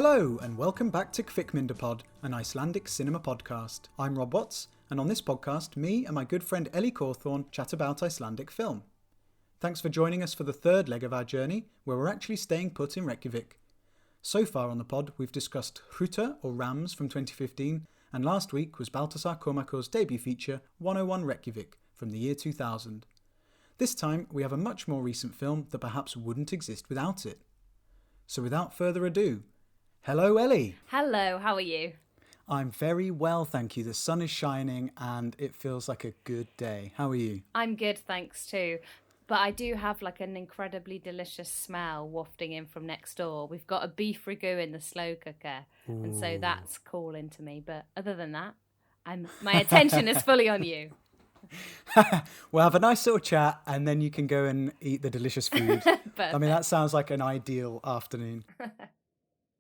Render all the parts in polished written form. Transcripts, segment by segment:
Hello and welcome back to Kvikmyndapod, an Icelandic cinema podcast. I'm Rob Watts, and on this podcast, me and my good friend Ellie Cawthorne chat about Icelandic film. Thanks for joining us for the third leg of our journey, where we're actually staying put in Reykjavík. So far on the pod, we've discussed Hruta or Rams from 2015, and last week was Baltasar Kormákur's debut feature, 101 Reykjavík, from the year 2000. This time, we have a much more recent film that perhaps wouldn't exist without it. So without further ado, hello Ellie! Hello, how are you? I'm very well, thank you. The sun is shining and it feels like a good day. How are you? I'm good, thanks too. But I do have like an incredibly delicious smell wafting in from next door. We've got a beef ragu in the slow cooker, and so that's calling to me. But other than that, my attention is fully on you. We'll have a nice little chat and then you can go and eat the delicious food. I mean, that sounds like an ideal afternoon.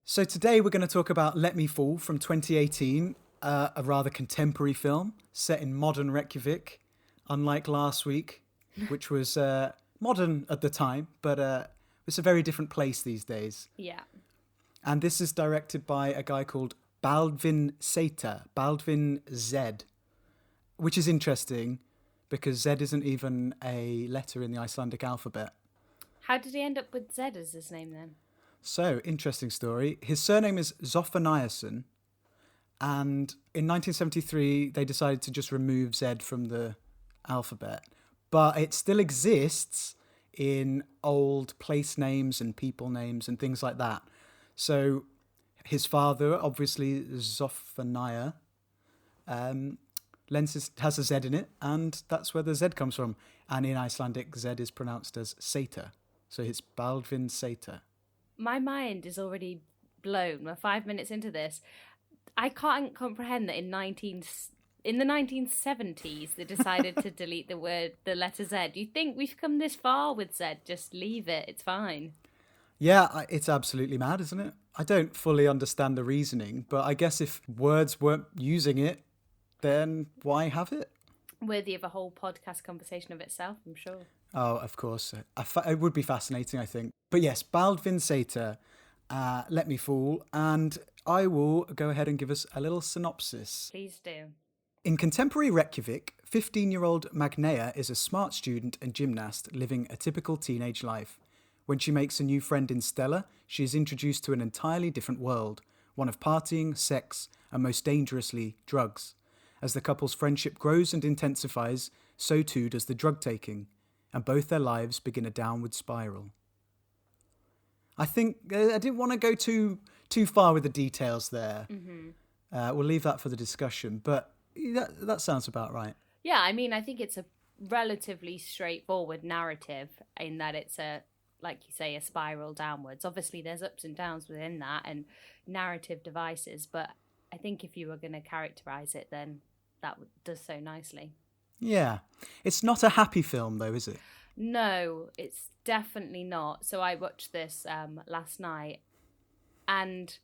So today we're going to talk about Let Me Fall from 2018, a rather contemporary film set in modern Reykjavík, unlike last week, which was modern at the time, but it's a very different place these days. Yeah. And this is directed by a guy called Baldvin Z, which is interesting because Z isn't even a letter in the Icelandic alphabet. How did he end up with Z as his name then? So, interesting story. His surname is Zophanniason, and in 1973 they decided to just remove Z from the alphabet. But it still exists in old place names and people names and things like that. So his father, obviously Zophannia, has a Z in it, and that's where the Z comes from. And in Icelandic, Z is pronounced as Seta. So it's Baldvin Seta. My mind is already blown. We're 5 minutes into this. I can't comprehend that in the 1970s they decided to delete the letter Z. Do you think we've come this far with Z? Just leave it. It's fine. Yeah, it's absolutely mad, isn't it? I don't fully understand the reasoning, but I guess if words weren't using it, then why have it? Worthy of a whole podcast conversation of itself, I'm sure. Oh, of course. It would be fascinating, I think. But yes, Baldvin Seta, Let Me Fall, and I will go ahead and give us a little synopsis. Please do. In contemporary Reykjavík, 15-year-old Magnea is a smart student and gymnast living a typical teenage life. When she makes a new friend in Stella, she is introduced to an entirely different world, one of partying, sex, and most dangerously, drugs. As the couple's friendship grows and intensifies, so too does the drug taking, and both their lives begin a downward spiral. I think I didn't want to go too far with the details there. Mm-hmm. We'll leave that for the discussion, but that sounds about right. Yeah, I mean, I think it's a relatively straightforward narrative in that it's like you say, a spiral downwards. Obviously, there's ups and downs within that and narrative devices, but I think if you were going to characterise it, then that does so nicely. Yeah. It's not a happy film, though, is it? No, it's definitely not. So I watched this last night, and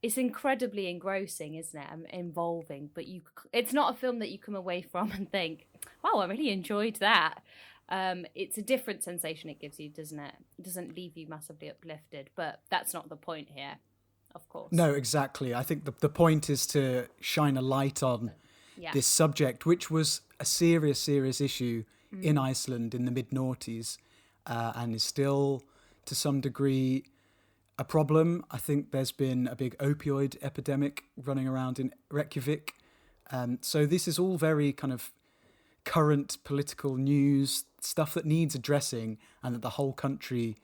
it's incredibly engrossing, isn't it? Involving, but it's not a film that you come away from and think, wow, I really enjoyed that. It's a different sensation it gives you, doesn't it? It doesn't leave you massively uplifted, but that's not the point here, of course. No, exactly. I think the point is to shine a light on this subject, which was a serious issue in Iceland in the mid-noughties, and is still, to some degree, a problem. I think there's been a big opioid epidemic running around in Reykjavík. So this is all very kind of current political news, stuff that needs addressing and that the whole country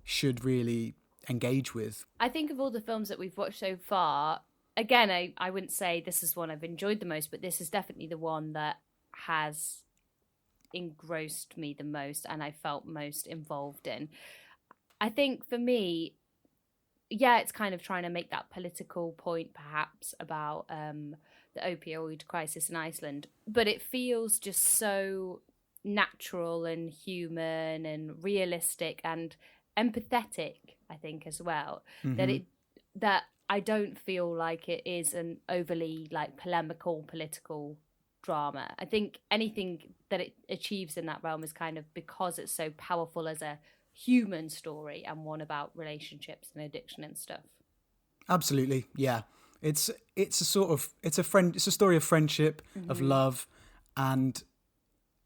should really engage with. I think of all the films that we've watched so far, again, I wouldn't say this is one I've enjoyed the most, but this is definitely the one that has engrossed me the most and I felt most involved in. I think for me, yeah, it's kind of trying to make that political point perhaps about the opioid crisis in Iceland, but it feels just so natural and human and realistic and empathetic, I think, as well, that I don't feel like it is an overly like polemical political drama. I think anything that it achieves in that realm is kind of because it's so powerful as a human story and one about relationships and addiction and stuff. Absolutely, yeah. It's a story of friendship, of love, and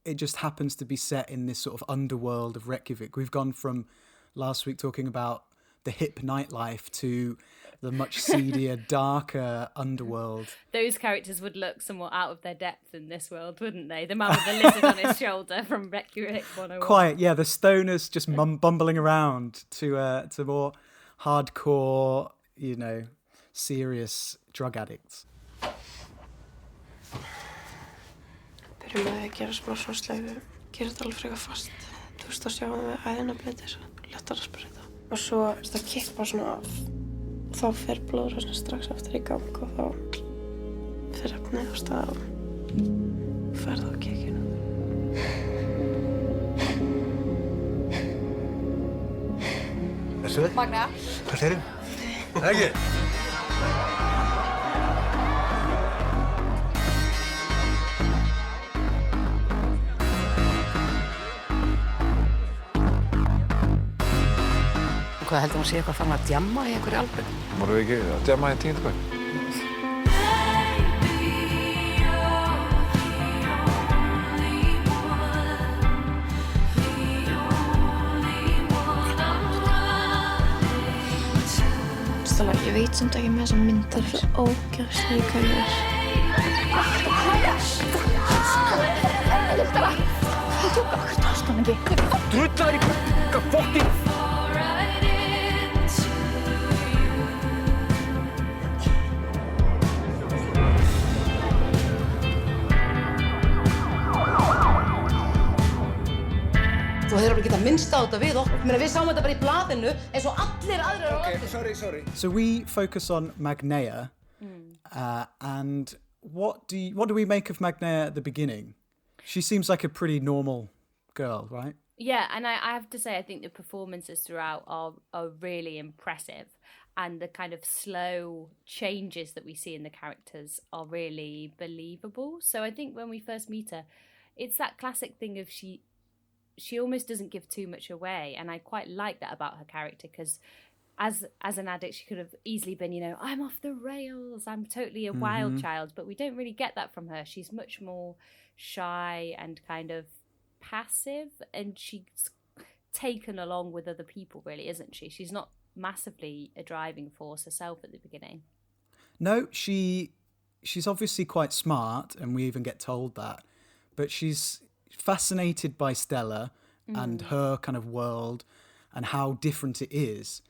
it just happens to be set in this sort of underworld of Reykjavik. We've gone from last week talking about the hip nightlife to the much seedier, darker underworld. Those characters would look somewhat out of their depth in this world, wouldn't they? The man with the lizard on his shoulder from Reykjavik 101. Quite, yeah. The stoners just bumbling around to more hardcore, serious drug addicts. Byrjum með að gera smá svona sleifu, gera þetta alveg frekar fast. Þú veist, þá sjáum við æðina bleiti þess að léttar að sprauta. Og svo það kippar svona af. Og þá fer blóðrásinn strax aftur í gang og þá fer efnið á stað og fer það á kikkinu. Þessu? Magna. Hvað segirðu? Ekki? Hvað heldur hún sé eitthvað fann að djamma í einhverju alveg? Vorum við ekki að djamma í týndu bekk? Stella, ég veit samt ekki með þessa mynd. Það er svo ógeðslega kælir. Stella! Þú tók okkur tóstum ekki. Drullar í fokkin! Þú hefur alveg getað minnst á þetta við okkur. Við sáum þetta bara í blaðinu eins og allir aðrir á landinu. Okay, sorry. So we focus on Magnea, and what do we make of Magnea at the beginning? She seems like a pretty normal girl, right? Yeah, and I have to say, I think the performances throughout are really impressive, and the kind of slow changes that we see in the characters are really believable. So I think when we first meet her, it's that classic thing of she almost doesn't give too much away, and I quite like that about her character, because as an addict she could have easily been, I'm off the rails, I'm totally a wild child, but we don't really get that from her. She's much more shy and kind of passive, and she's taken along with other people, really, isn't she? She's not massively a driving force herself at the beginning. No, she's obviously quite smart, and we even get told that, but she's fascinated by Stella and her kind of world and how different it is,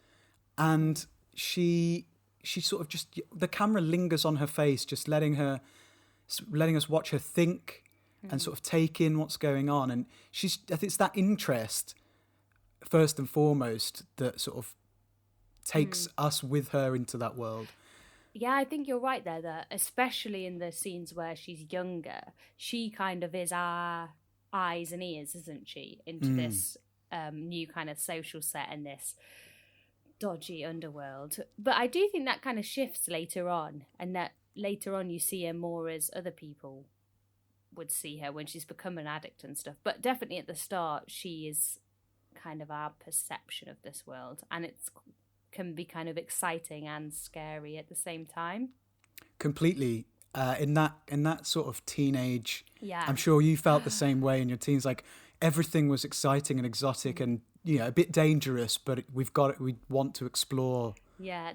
and she sort of just, the camera lingers on her face, just letting us watch her think and sort of take in what's going on, and I think it's that interest first and foremost that sort of takes us with her into that world. Yeah, I think you're right there, that especially in the scenes where she's younger, she kind of is our eyes and ears, isn't she, into this new kind of social set and this dodgy underworld. But I do think that kind of shifts later on, and that later on you see her more as other people would see her when she's become an addict and stuff. But definitely at the start, she is kind of our perception of this world, and it can be kind of exciting and scary at the same time. Completely. In that sort of teenage, yeah, I'm sure you felt the same way in your teens. Like everything was exciting and exotic, and a bit dangerous. But we want to explore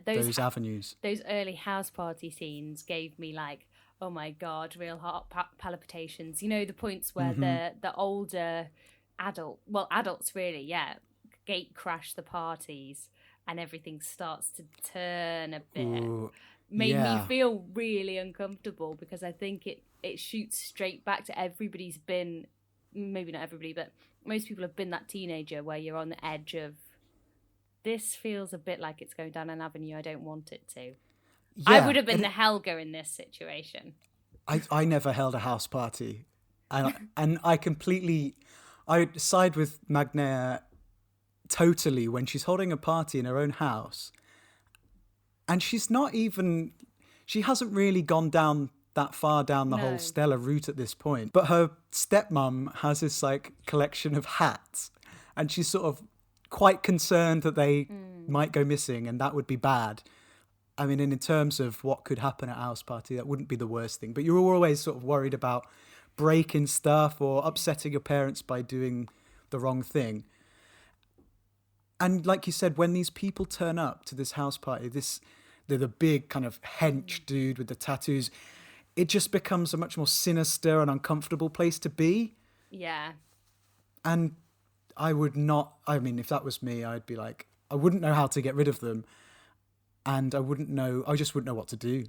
those avenues. Those early house party scenes gave me like, oh my god, real heart palpitations. The points where the older adults really, gate crash the parties, and everything starts to turn a bit. Ooh. Made me feel really uncomfortable, because I think it shoots straight back to everybody's been, maybe not everybody, but most people have been that teenager where you're on the edge of, this feels a bit like it's going down an avenue I don't want it to. Yeah, I would have been the Helga in this situation. I never held a house party, and I side with Magnea totally when she's holding a party in her own house. And she hasn't really gone down that far down the whole Stella route at this point. But her stepmom has this like collection of hats, and she's sort of quite concerned that they might go missing, and that would be bad. I mean, in terms of what could happen at a house party, that wouldn't be the worst thing. But you're always sort of worried about breaking stuff or upsetting your parents by doing the wrong thing. And like you said, when these people turn up to this house party, they're the big kind of hench dude with the tattoos, it just becomes a much more sinister and uncomfortable place to be. Yeah. And I would not, I mean, if that was me, I'd be like, I wouldn't know how to get rid of them. And I just wouldn't know what to do.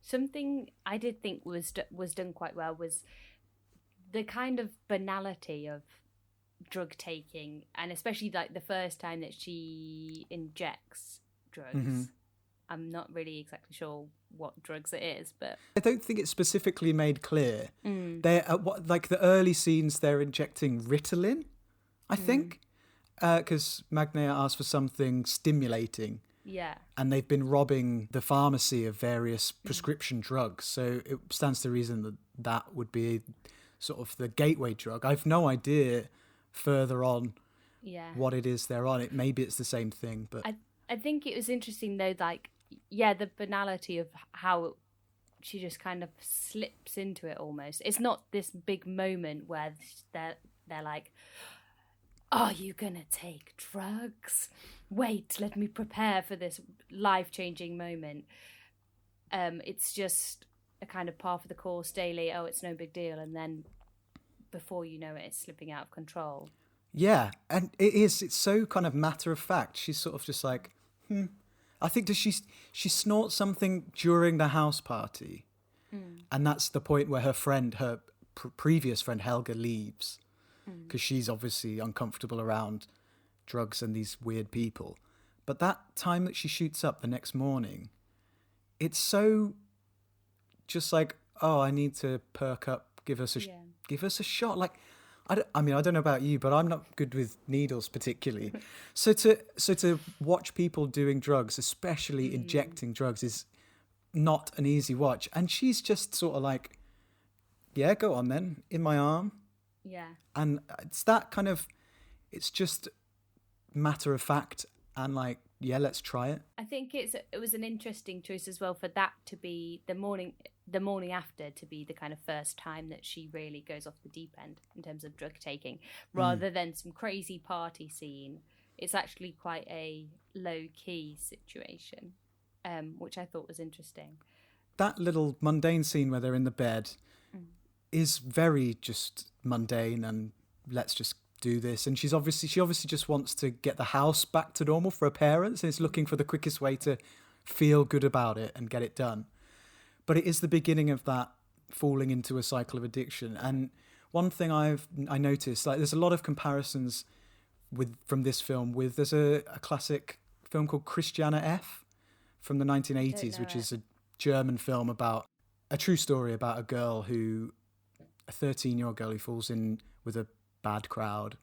Something I did think was done quite well was the kind of banality of drug taking, and especially like the first time that she injects drugs. Mm-hmm. I'm not really exactly sure what drugs it is, but I don't think it's specifically made clear. They're like the early scenes, they're injecting Ritalin, I think, because Magnea asked for something stimulating. Yeah. And they've been robbing the pharmacy of various prescription drugs. So it stands to reason that that would be sort of the gateway drug. I've no idea further on what it is they're on. Maybe it's the same thing, but I think it was interesting though, like, the banality of how she just kind of slips into it almost. It's not this big moment where they're like, are you gonna take drugs? Wait, let me prepare for this life-changing moment. It's just a kind of par for the course daily, oh, it's no big deal, and then before you know it, it's slipping out of control. Yeah, and it's so kind of matter of fact. She's sort of just like, I think she snorts something during the house party, and that's the point where her previous friend Helga leaves, because she's obviously uncomfortable around drugs and these weird people. But that time that she shoots up the next morning, it's so just like, oh, I need to perk up, give us a shot. Like, I don't know about you, but I'm not good with needles particularly. So to watch people doing drugs, especially injecting drugs, is not an easy watch. And she's just sort of like, yeah, go on then, in my arm. Yeah. And it's that kind of, it's just matter of fact and like, yeah, let's try it. I think it was an interesting choice as well for that to be the morning after to be the kind of first time that she really goes off the deep end in terms of drug taking, rather than some crazy party scene. It's actually quite a low key situation, which I thought was interesting. That little mundane scene where they're in the bed is very just mundane and let's just do this. And she obviously just wants to get the house back to normal for her parents, and is looking for the quickest way to feel good about it and get it done. But it is the beginning of that falling into a cycle of addiction. And one thing I noticed, like, there's a lot of comparisons from this film with, there's a classic film called Christiana F. from the 1980s, which is a German film about a true story about a 13-year-old girl who falls in with a bad crowd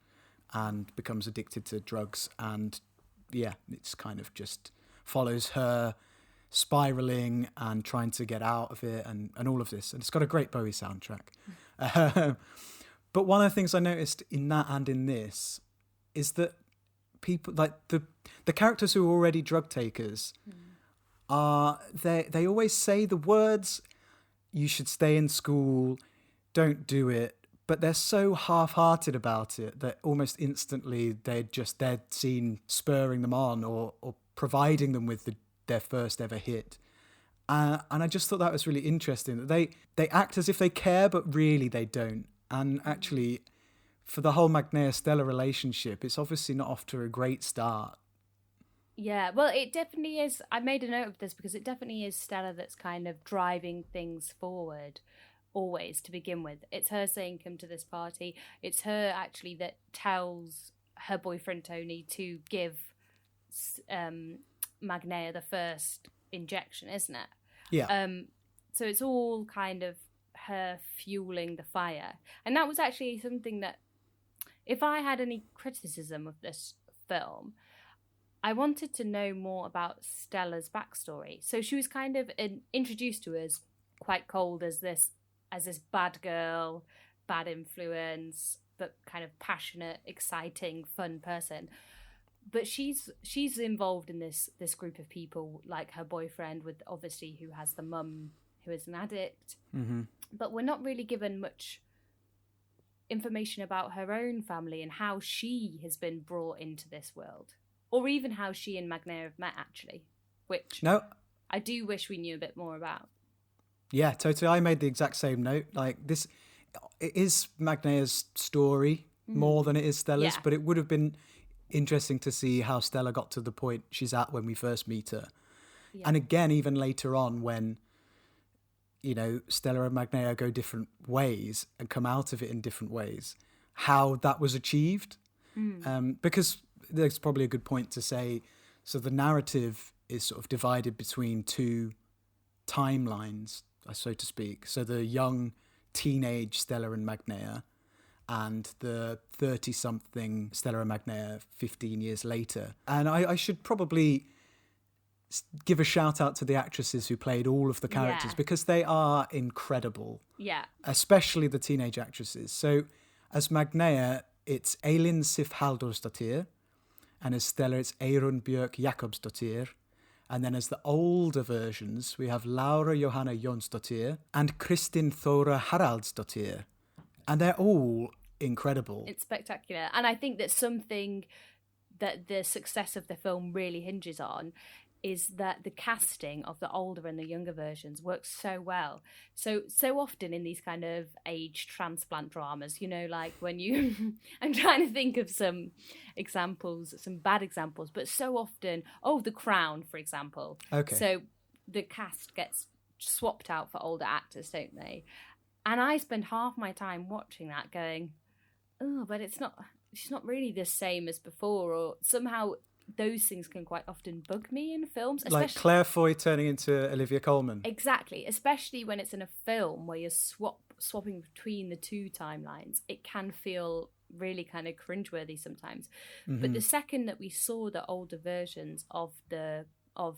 and becomes addicted to drugs. And yeah, it's kind of just follows her spiraling and trying to get out of it and all of this. And it's got a great Bowie soundtrack. But one of the things I noticed in that and in this is that people, like the characters who are already drug takers, they always say the words, you should stay in school, don't do it. But they're so half-hearted about it that almost instantly they're seen spurring them on or providing them with their first ever hit. And I just thought that was really interesting. That they act as if they care, but really they don't. And actually, for the whole Magnea-Stella relationship, it's obviously not off to a great start. Yeah, well, it definitely is. I made a note of this because it definitely is Stella that's kind of driving things forward. Always, to begin with. It's her saying, come to this party. It's her actually that tells her boyfriend Tony to give Magnea the first injection, isn't it? Yeah. So it's all kind of her fueling the fire. And that was actually something that, if I had any criticism of this film, I wanted to know more about Stella's backstory. So she was kind of introduced to us quite cold as this bad girl, bad influence, but kind of passionate, exciting, fun person. but she's involved in this group of people, like her boyfriend, with obviously who has the mum who is an addict. Mm-hmm. But we're not really given much information about her own family and how she has been brought into this world, or even how she and Magnea have met, actually, which I do wish we knew a bit more about. Yeah, totally. I made the exact same note. Like, this, it is Magnea's story more than it is Stella's, but it would have been interesting to see how Stella got to the point she's at when we first meet her. Yeah. And again, even later on when, you know, Stella and Magnea go different ways and come out of it in different ways, how that was achieved. Because there's probably a good point to say, so the narrative is sort of divided between two timelines, so to speak. So the young teenage Stella and Magnea, and the 30-something Stella and Magnea 15 years later. And I should probably give a shout out to the actresses who played all of the characters, because they are incredible. Yeah. Especially the teenage actresses. So as Magnea, it's Elin Sif Halldórsdóttir, and as Stella, it's Eirun Björk Jakobsdóttir. And then as the older versions, we have Laura Johanna Jónsdóttir and Kristin Þóra Haraldsdóttir. And they're all incredible. It's spectacular. And I think that something that the success of the film really hinges on is that the casting of the older and the younger versions works so well. So often in these kind of age transplant dramas, you know, like when you... I'm trying to think of some examples, some bad examples, but so often... Oh, The Crown, for example. Okay. So the cast gets swapped out for older actors, don't they? And I spend half my time watching that going, oh, but she's not really the same as before, or somehow those things can quite often bug me in films. Like Claire Foy turning into Olivia Colman. Exactly, especially when it's in a film where you're swapping between the two timelines. It can feel really kind of cringeworthy sometimes. Mm-hmm. But the second that we saw the older versions of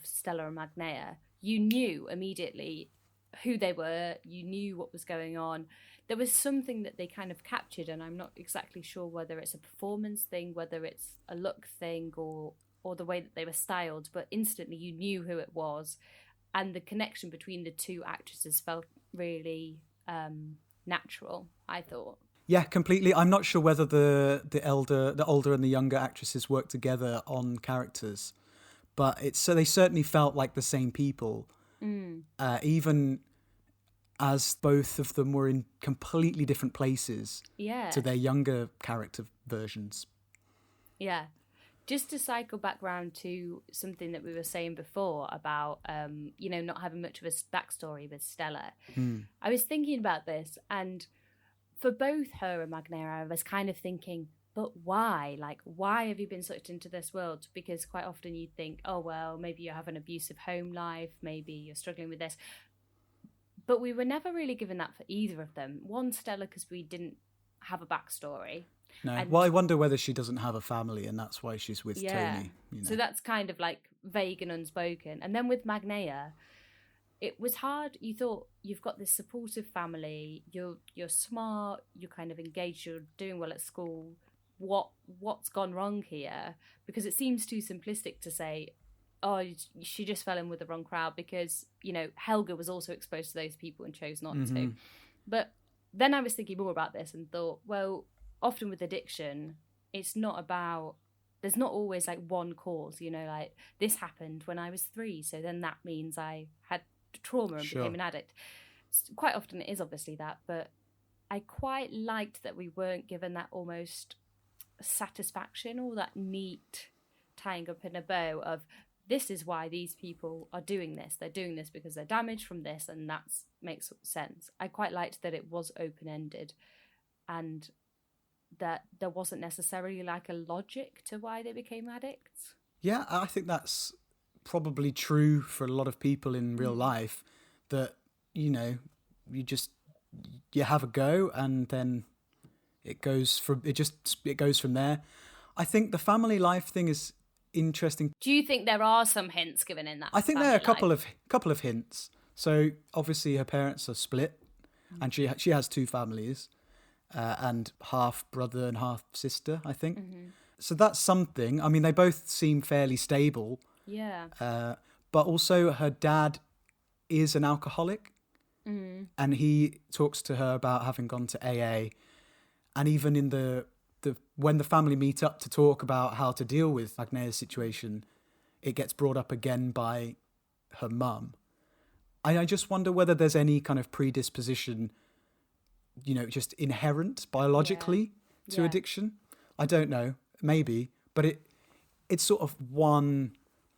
Stella and Magnea, you knew immediately who they were, you knew what was going on. There was something that they kind of captured, and I'm not exactly sure whether it's a performance thing, whether it's a look thing, or the way that they were styled, but instantly you knew who it was, and the connection between the two actresses felt really natural, I thought. Yeah, completely. I'm not sure whether the older and the younger actresses work together on characters, but they certainly felt like the same people. Even as both of them were in completely different places to their younger character versions. Yeah. Just to cycle back round to something that we were saying before about, not having much of a backstory with Stella. I was thinking about this, and for both her and Magnea, I was kind of thinking, but why? Like, why have you been sucked into this world? Because quite often you think, oh, well, maybe you have an abusive home life, maybe you're struggling with this. But we were never really given that for either of them. One, Stella, because we didn't have a backstory. No. Well, I wonder whether she doesn't have a family and that's why she's with Tony. You know? So that's kind of like vague and unspoken. And then with Magnea, it was hard. You thought, you've got this supportive family, you're smart, you're kind of engaged, you're doing well at school. What's gone wrong here? Because it seems too simplistic to say, oh, she just fell in with the wrong crowd, because, Helga was also exposed to those people and chose not to. But then I was thinking more about this and thought, well, often with addiction, there's not always like one cause, like this happened when I was 3, so then that means I had trauma and became an addict. Quite often it is obviously that, but I quite liked that we weren't given that almost satisfaction or that neat tying up in a bow of, this is why these people are doing this. They're doing this because they're damaged from this, and that makes sense. I quite liked that it was open-ended and that there wasn't necessarily like a logic to why they became addicts. Yeah, I think that's probably true for a lot of people in real life, that, you have a go and then it goes from there. I think the family life thing is interesting. Do you think there are some hints given in that? I think there are a couple of hints. So obviously her parents are split, and she has 2 families, and half brother and half sister, I think. So that's something. I mean, they both seem fairly stable. Yeah. But also her dad is an alcoholic. And he talks to her about having gone to AA. And even in the when the family meet up to talk about how to deal with Magnea's situation, it gets brought up again by her mum. I just wonder whether there's any kind of predisposition, just inherent biologically to addiction. I don't know, maybe, but it's sort of one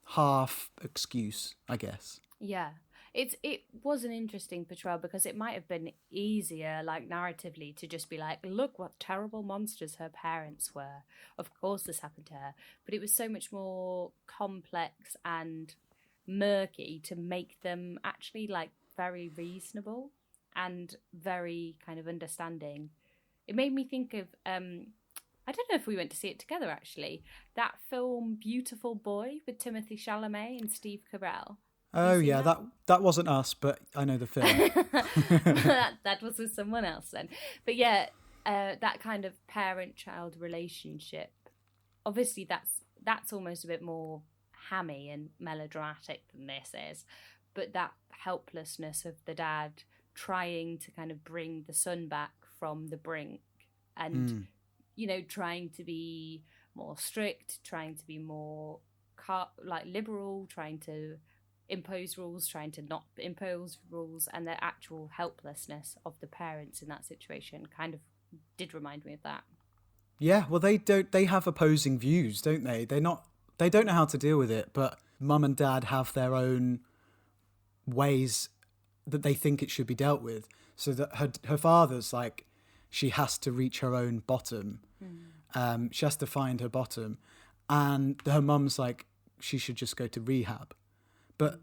half excuse, I guess. Yeah. It was an interesting portrayal because it might have been easier, like narratively, to just be like, look what terrible monsters her parents were. Of course this happened to her. But it was so much more complex and murky to make them actually like very reasonable and very kind of understanding. It made me think of, I don't know if we went to see it together actually, that film Beautiful Boy with Timothée Chalamet and Steve Carell. Oh yeah, that wasn't us, but I know the film. that was with someone else then. But yeah, that kind of parent-child relationship. Obviously, that's almost a bit more hammy and melodramatic than this is. But that helplessness of the dad trying to kind of bring the son back from the brink, and trying to be more strict, trying to be more liberal, trying to impose rules, trying to not impose rules, and the actual helplessness of the parents in that situation kind of did remind me of that. Yeah, well, they have opposing views, don't they? They don't know how to deal with it, but mum and dad have their own ways that they think it should be dealt with. So that her father's like, she has to reach her own bottom. She has to find her bottom. And her mum's like, she should just go to rehab. But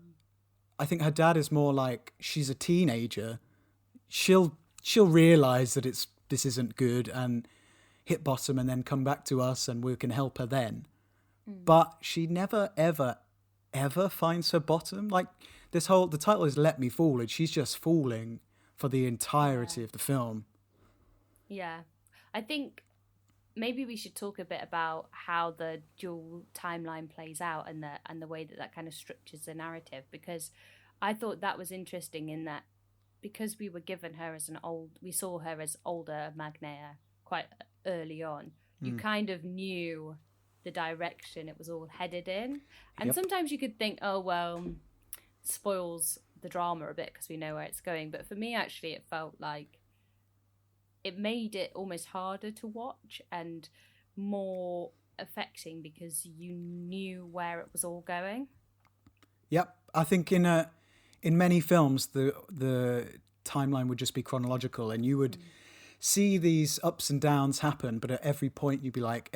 I think her dad is more like, she's a teenager. She'll realise that this isn't good and hit bottom and then come back to us and we can help her then. But she never, ever, ever finds her bottom. Like the title is Let Me Fall, and she's just falling for the entirety of the film. Yeah. I think maybe we should talk a bit about how the dual timeline plays out and the way that kind of structures the narrative, because I thought that was interesting in that because we were given her we saw her as older Magnea quite early on. You kind of knew the direction it was all headed in. And sometimes you could think, oh, well, spoils the drama a bit because we know where it's going. But for me, actually, it felt like it made it almost harder to watch and more affecting because you knew where it was all going. Yep. I think in many films, the timeline would just be chronological and you would see these ups and downs happen. But at every point, you'd be like,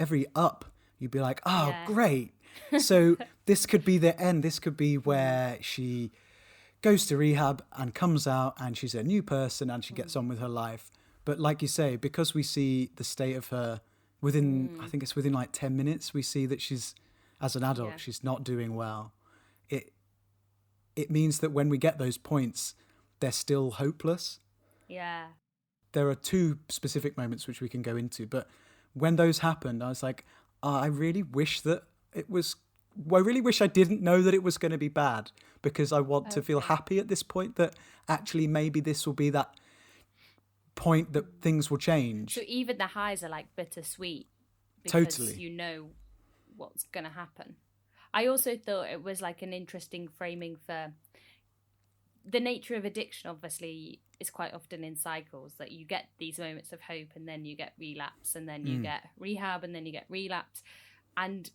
you'd be like, oh, great. So this could be the end. This could be where she goes to rehab and comes out and she's a new person and she gets on with her life. But like you say, because we see the state of her I think it's within like 10 minutes, we see that she's, as an adult, she's not doing well. It means that when we get those points, they're still hopeless. Yeah. There are two specific moments which we can go into, but when those happened, I was like, I really wish I didn't know that it was going to be bad, because I want to feel happy at this point that actually maybe this will be that point that things will change. So even the highs are like bittersweet because you know what's going to happen. I also thought it was like an interesting framing for the nature of addiction. Obviously, is quite often in cycles that you get these moments of hope and then you get relapse and then you get rehab and then you get relapse. And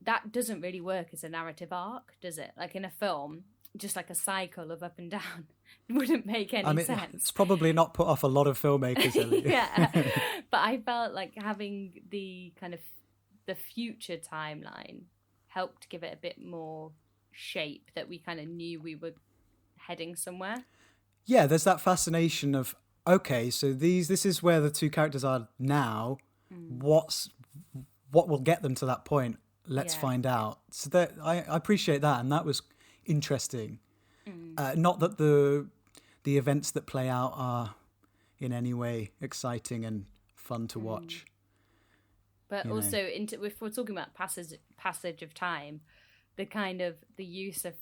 that doesn't really work as a narrative arc, does it? Like in a film, just like a cycle of up and down wouldn't make any sense. It's probably not put off a lot of filmmakers, Ellie. Yeah. But I felt like having the kind of the future timeline helped give it a bit more shape, that we kind of knew we were heading somewhere. Yeah, there's that fascination of, okay, so this is where the two characters are now. What will get them to that point? Let's find out. So that I appreciate that, and that was interesting. Not that the events that play out are in any way exciting and fun to watch. But also, if we're talking about passage of time, the use of,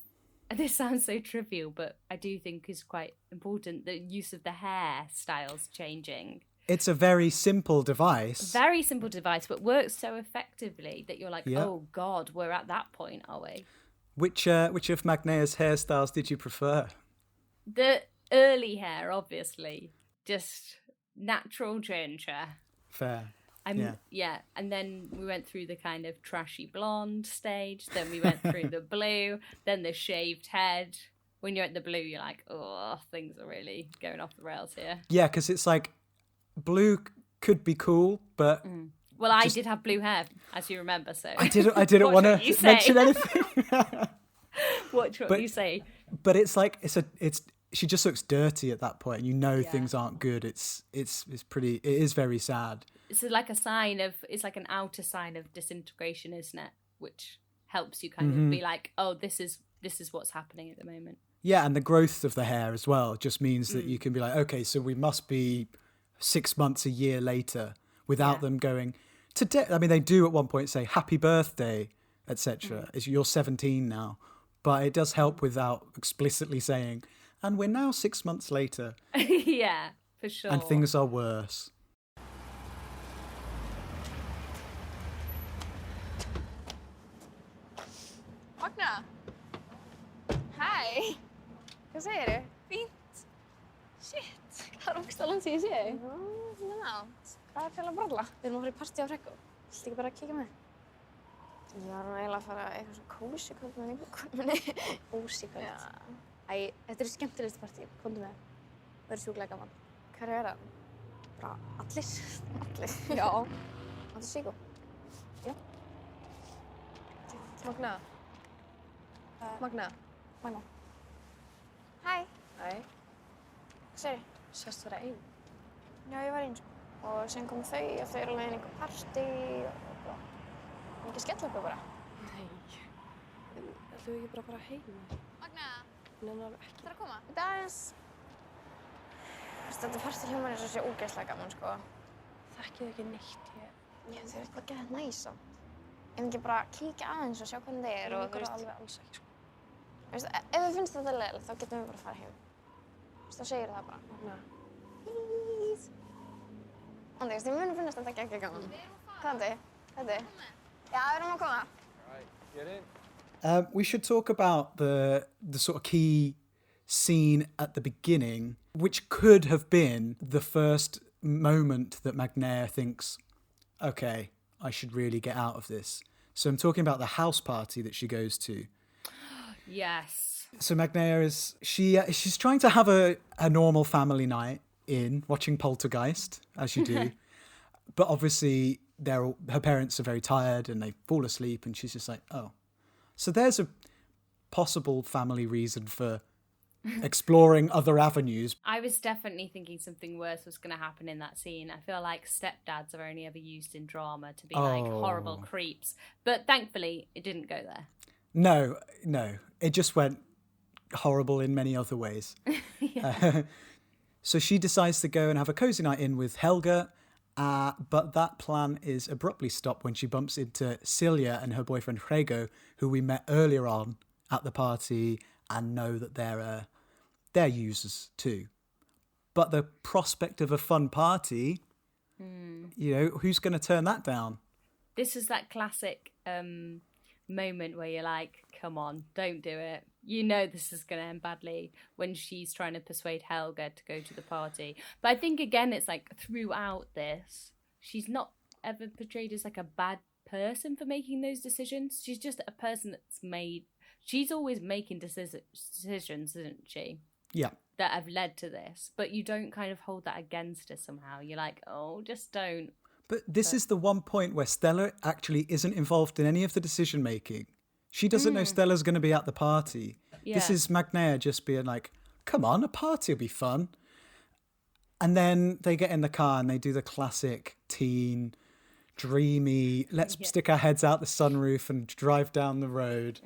this sounds so trivial, but I do think is quite important, the use of the hairstyles changing. It's a very simple device. Very simple device, but works so effectively that you're like, oh God, we're at that point, are we? Which of Magnea's hairstyles did you prefer? The early hair, obviously. Just natural ginger. Fair. Yeah, and then we went through the kind of trashy blonde stage. Then we went through the blue, then the shaved head. When you're at the blue, you're like, oh, things are really going off the rails here. Yeah, because it's like blue could be cool, but well, I did have blue hair, as you remember. So I didn't want to mention anything. Watch what you say. But it's like she just looks dirty at that point. You know things aren't good. It is very sad. It's like it's like an outer sign of disintegration, isn't it? Which helps you kind of be like, oh, this is what's happening at the moment. Yeah, and the growth of the hair as well just means that you can be like, okay, so we must be 6 months, a year later, without them going today. I mean, they do at one point say happy birthday, etc. You're 17 now, but it does help without explicitly saying, and we're now 6 months later. Yeah, for sure. And things are worse. Magna. Hæ. Hvað segirðu? Fínt. Shit. Það er ógeðslega langt síðan ég sé þig. Svona nátt. Hvað til að bralla? Við erum að fara í partí á Reykjavík. Viltu ekki bara kíkja með? Ég var eiginlega að fara eitthvað svona kósí-kvöld með vinkonunni minni. Kósí-kvöld? Já. Æ, þetta er skemmtilegasta partí. Komdu með. Það er sjúklega gaman. Hverju er það? Bara allir. Allir? Já. Áttu síkó? Já. Magna. Magna. Hæ. Hæ. Hvað segirðu? Sástu vera ein? Já, ég var ein sko. Og sen kom þau og þau eru alveg inn í einhver partí og ekki skella okkur bara. Nei. Ætlum við ekki bara að fara heim? Magna. Nei, alveg ekki. Það er að koma. Þetta aðeins. Þetta partí hljómar eins og sé ógeðslega gaman sko. Þekkið ekki neitt ég. Já, þau eru eitthvað geðað næs samt. Ef ekki bara kíkja aðeins og sjá hvernig það er og þú veist. Alveg alls ekki sko. Ef þið finnst þetta leiðilegt þá getum við bara að fara heim. Þá segir það bara. Magna. Please. Andrés, þið munum finnast þetta ekki gaman. Hvað er þetta? Já, við erum að koma. All right, get in. We should talk about the sort of key scene at the beginning, which could have been the first moment that Magnea thinks, okay, I should really get out of this. So I'm talking about the house party that she goes to. Yes. So Magnea she's trying to have a normal family night watching Poltergeist, as you do. But obviously her parents are very tired and they fall asleep and she's just like, oh. So there's a possible family reason for exploring other avenues. I was definitely thinking something worse was going to happen in that scene. I feel like stepdads are only ever used in drama to be like horrible creeps. But thankfully, it didn't go there. No. It just went horrible in many other ways. So she decides to go and have a cozy night in with Helga, but that plan is abruptly stopped when she bumps into Celia and her boyfriend Hrego, who we met earlier on at the party and know that they're users too. But the prospect of a fun party, who's going to turn that down? This is that classic moment where you're like, come on, don't do it. You know this is going to end badly, when she's trying to persuade Helga to go to the party. But I think, again, it's like throughout this, she's not ever portrayed as like a bad person for making those decisions. She's just a person she's always making decisions, isn't she? Yeah. That have led to this. But you don't kind of hold that against her somehow. You're like, oh, just don't. But this is the one point where Stella actually isn't involved in any of the decision making. She doesn't know Stella's going to be at the party. Yeah. This is Magnea just being like, come on, a party will be fun. And then they get in the car and they do the classic teen, dreamy, let's stick our heads out the sunroof and drive down the road.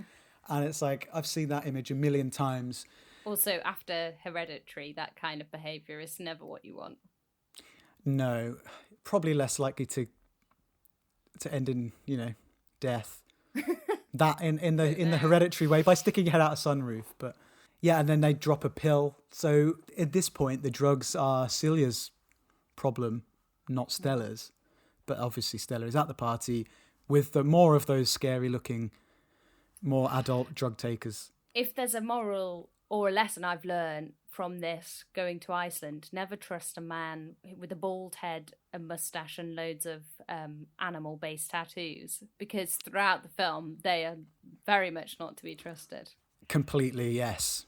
And it's like, I've seen that image a million times. Also, after Hereditary, that kind of behaviour is never what you want. No, probably less likely to to end in, death. That in the hereditary way by sticking your head out a sunroof. But yeah, and then they drop a pill. So at this point, the drugs are Celia's problem, not Stella's. But obviously Stella is at the party with more of those scary looking, more adult drug takers. If there's a moral or a lesson I've learned from this going to Iceland, never trust a man with a bald head, a mustache and loads of animal-based tattoos, because throughout the film they are very much not to be trusted. Completely, yes.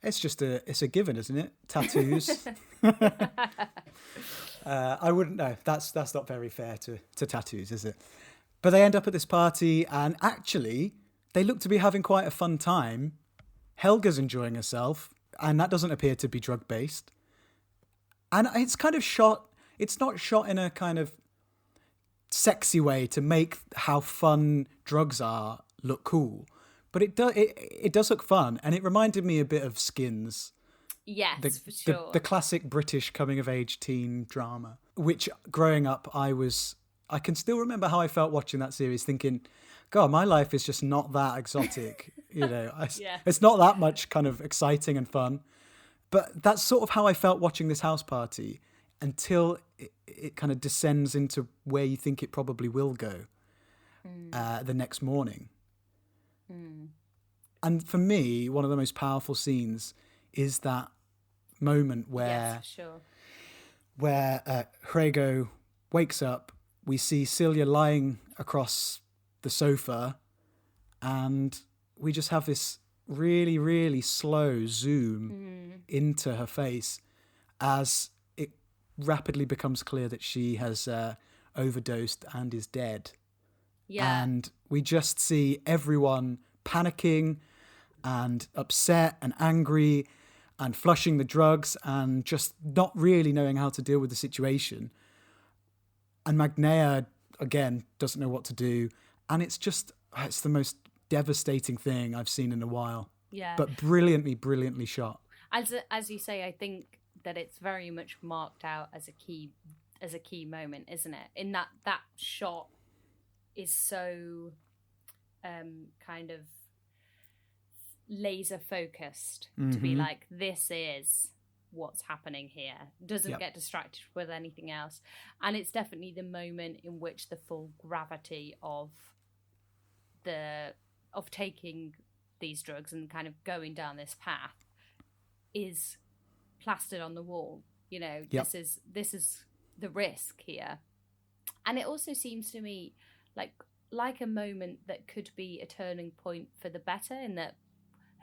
It's a given, isn't it? Tattoos. I wouldn't know. That's not very fair to tattoos, is it? But they end up at this party, and actually, they look to be having quite a fun time. Helga's enjoying herself, and that doesn't appear to be drug-based. And it's kind of shot... It's not shot in a kind of sexy way to make how fun drugs are look cool. But it does look fun, and it reminded me a bit of Skins. Yes, for sure. The classic British coming-of-age teen drama, which growing up I can still remember how I felt watching that series, thinking, God, my life is just not that exotic. It's not that much kind of exciting and fun. But that's sort of how I felt watching this house party until it kind of descends into where you think it probably will go the next morning. And for me, one of the most powerful scenes is that moment where Hrego wakes up. We see Celia lying across the sofa, and we just have this really, really slow zoom into her face as it rapidly becomes clear that she has overdosed and is dead. Yeah. And we just see everyone panicking and upset and angry and flushing the drugs and just not really knowing how to deal with the situation. And Magnea, again, doesn't know what to do. And it's the most devastating thing I've seen in a while. Yeah. But brilliantly, brilliantly shot. As you say, I think that it's very much marked out as a key moment, isn't it? In that shot is so kind of laser focused to be like, this is what's happening here. Doesn't get distracted with anything else. And it's definitely the moment in which the full gravity of taking these drugs and kind of going down this path is plastered on the wall. This is the risk here. And it also seems to me like a moment that could be a turning point for the better, in that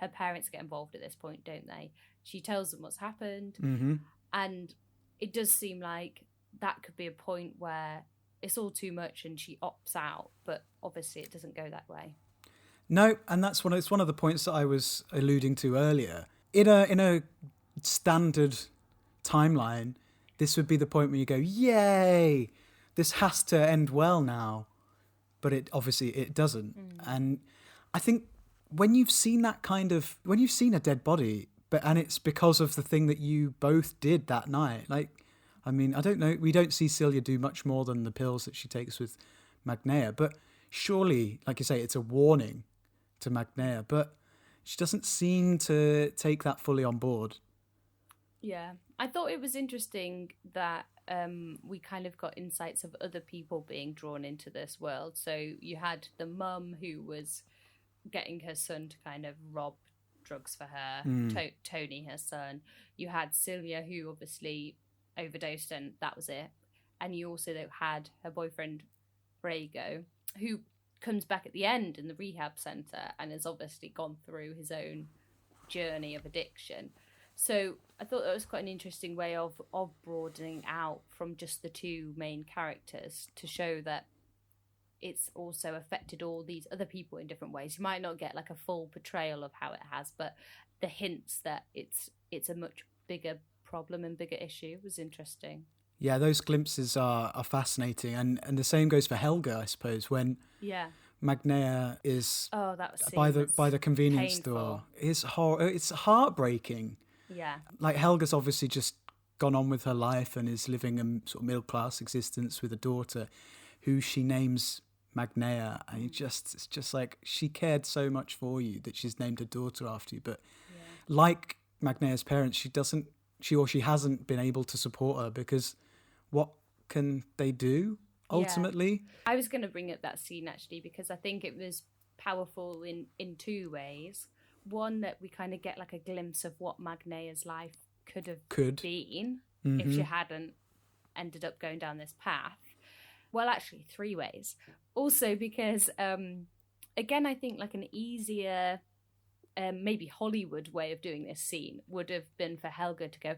her parents get involved at this point, don't they? She tells them what's happened. And it does seem like that could be a point where it's all too much and she opts out, but obviously it doesn't go that way. No, and it's one of the points that I was alluding to earlier. In a standard timeline, this would be the point where you go, yay, this has to end well now. But it doesn't. And I think when you've seen a dead body, and it's because of the thing that you both did that night, I don't know, we don't see Celia do much more than the pills that she takes with Magnea, but surely, like you say, it's a warning to Magnea, but she doesn't seem to take that fully on board. Yeah, I thought it was interesting that we kind of got insights of other people being drawn into this world. So you had the mum who was getting her son to kind of rob drugs for her, Tony, her son. You had Celia, who obviously overdosed and that was it. And you also had her boyfriend, Hrego, who comes back at the end in the rehab centre and has obviously gone through his own journey of addiction. So I thought that was quite an interesting way of broadening out from just the two main characters to show that it's also affected all these other people in different ways. You might not get like a full portrayal of how it has, but the hints that it's a much bigger problem and bigger issue was interesting. Yeah, those glimpses are fascinating. And the same goes for Helga, I suppose, when Magnea is by the convenience painful. store. It's heartbreaking. Yeah. Like Helga's obviously just gone on with her life and is living a sort of middle-class existence with a daughter who she names Magnea, and it's just like, she cared so much for you that she's named her daughter after you. But like Magnea's parents, she hasn't been able to support her, because what can they do ultimately? I was going to bring up that scene actually, because I think it was powerful in two ways. One, that we kind of get like a glimpse of what Magnea's life could have been if she hadn't ended up going down this path. Well, actually, three ways. Also because, again, I think like an easier, maybe Hollywood way of doing this scene would have been for Helga to go,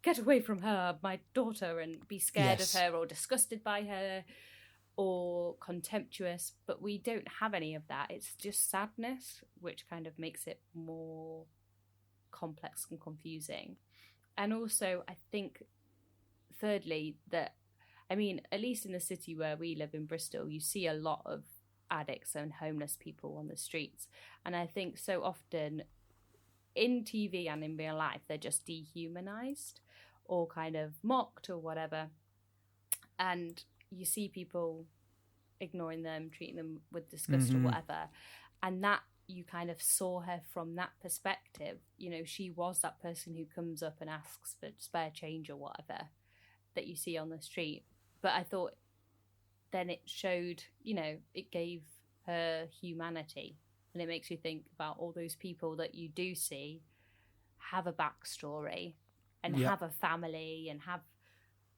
get away from her, my daughter, and be scared of her or disgusted by her or contemptuous. But we don't have any of that. It's just sadness, which kind of makes it more complex and confusing. And also, I think, thirdly, that, I mean, at least in the city where we live in Bristol, you see a lot of addicts and homeless people on the streets. And I think so often in TV and in real life, they're just dehumanized or kind of mocked or whatever. And you see people ignoring them, treating them with disgust or whatever. And that, you kind of saw her from that perspective. You know, she was that person who comes up and asks for spare change or whatever that you see on the street. But I thought then it showed, you know, it gave her humanity. And it makes you think about all those people that you do see have a backstory and have a family and have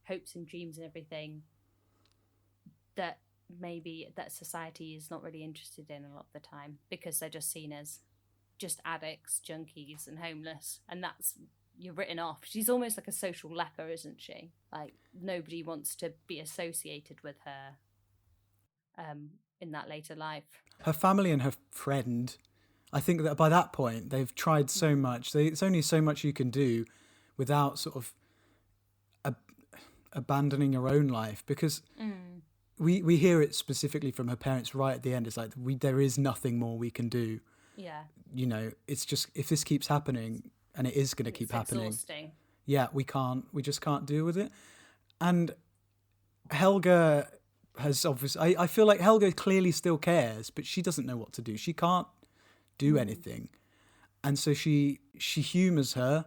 hopes and dreams and everything that maybe that society is not really interested in a lot of the time, because they're just seen as just addicts, junkies and homeless. And that's, you're written off. She's almost like a social leper, isn't she? Like, nobody wants to be associated with her in that later life. Her family and her friend, I think that by that point they've tried so much. It's only so much you can do without sort of abandoning your own life, because we hear it specifically from her parents right at the end. It's like, there is nothing more we can do. Yeah. You know, it's just, if this keeps happening, and it is going to keep happening. Exhausting. Yeah, we just can't deal with it. And Helga has obviously, I feel like Helga clearly still cares, but she doesn't know what to do. She can't do anything. And so she humours her,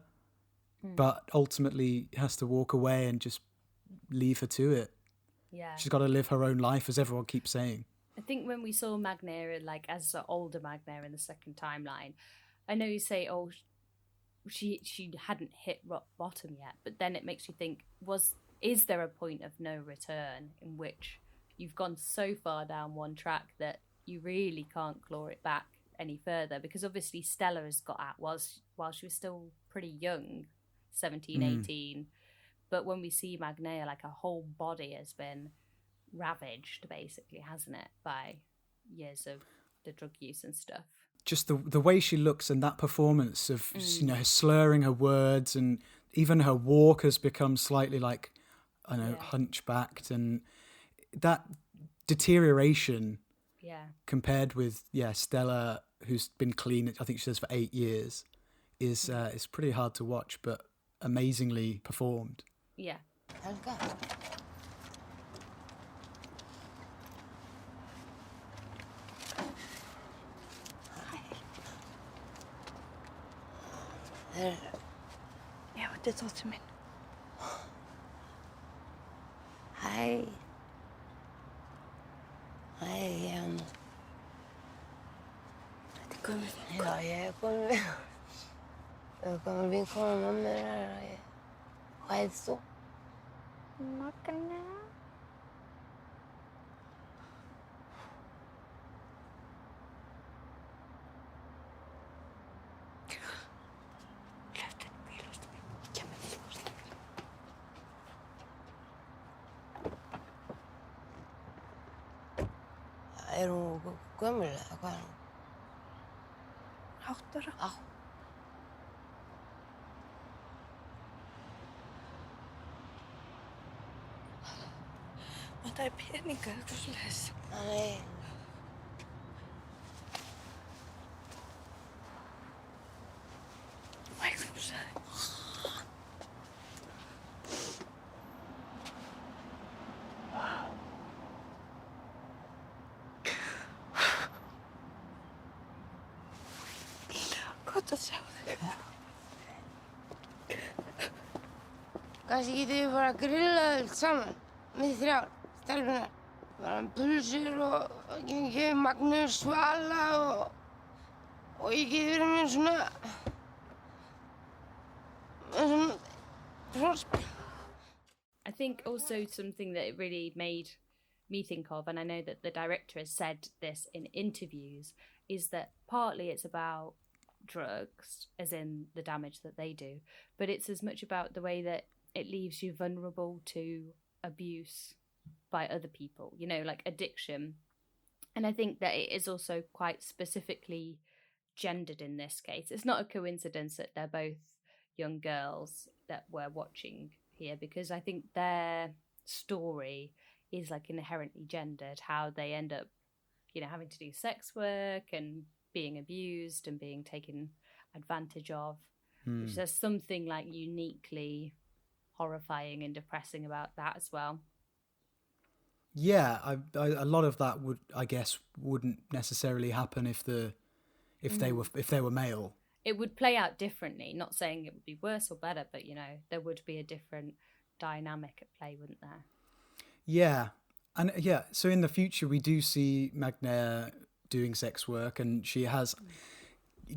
but ultimately has to walk away and just leave her to it. Yeah. She's got to live her own life, as everyone keeps saying. I think when we saw Magnea, like as the older Magnea in the second timeline, I know you say, oh, she hadn't hit rock bottom yet, but then it makes you think, is there a point of no return in which you've gone so far down one track that you really can't claw it back any further? Because obviously Stella has got out while she was still pretty young, 17, 18. But when we see Magnea, like her whole body has been ravaged, basically, hasn't it, by years of the drug use and stuff. Just the way she looks and that performance of, you know, her slurring her words, and even her walk has become slightly like, I don't know, hunchbacked, and that deterioration compared with Stella, who's been clean, I think she says, for 8 years, is pretty hard to watch, but amazingly performed. Yeah. Helga. Já, þetta dóttir mín. Hæ. Hæ, Þetta gömul vinkona. Já, ég gömul vinkona mömmu er. Hvað heitir þú? Magnea. Hlöftu bílast mín. Kemur bílast mín. Er hún gömul eða hvað er hún? 8 ára. Það peninga, eitthvað svoleiðis. Nei. Má ég knúsa þig? að sjá þig. Kannski getum við bara grillað öll saman, við 3 stelpunar. Bara pulsur og gengið Magnús Svala og ég geti verið með svona hrossbæ. I think also something that it really made me think of, and I know that the director has said this in interviews, is that partly it's about drugs, as in the damage that they do, but it's as much about the way that it leaves you vulnerable to abuse by other people, you know, like addiction. And I think that it is also quite specifically gendered in this case. It's not a coincidence that they're both young girls that we're watching here, because I think their story is like inherently gendered, how they end up, you know, having to do sex work and being abused and being taken advantage of. There's something like uniquely horrifying and depressing about that as well. Yeah, a lot of that would, I guess, wouldn't necessarily happen if they were male. It would play out differently. Not saying it would be worse or better, but you know, there would be a different dynamic at play, wouldn't there? Yeah, and yeah. So in the future, we do see Magnea doing sex work, and she has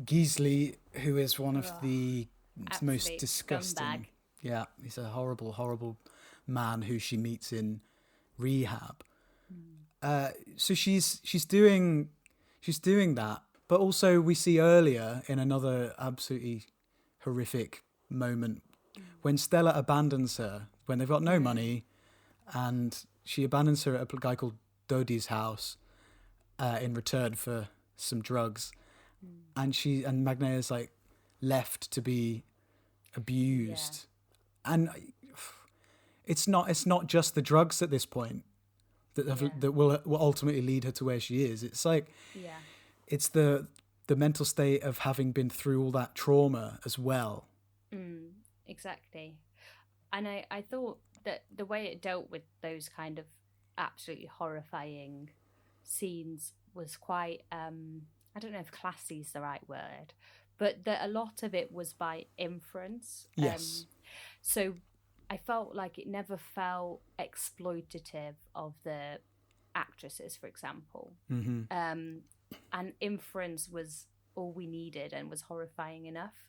Gisli, who is one of the most disgusting. Scumbag. Yeah, he's a horrible, horrible man who she meets in rehab. So she's doing that, but also we see earlier in another absolutely horrific moment when Stella abandons her when they've got no money, and she abandons her at a guy called Dodi's house in return for some drugs, and Magnea's like left to be abused, and it's not just the drugs at this point that will ultimately lead her to where she is. It's like it's the mental state of having been through all that trauma as well. Exactly. And I thought that the way it dealt with those kind of absolutely horrifying scenes was quite, I don't know if classy is the right word, but that a lot of it was by inference. Yes. So I felt like it never felt exploitative of the actresses, for example. And inference was all we needed and was horrifying enough.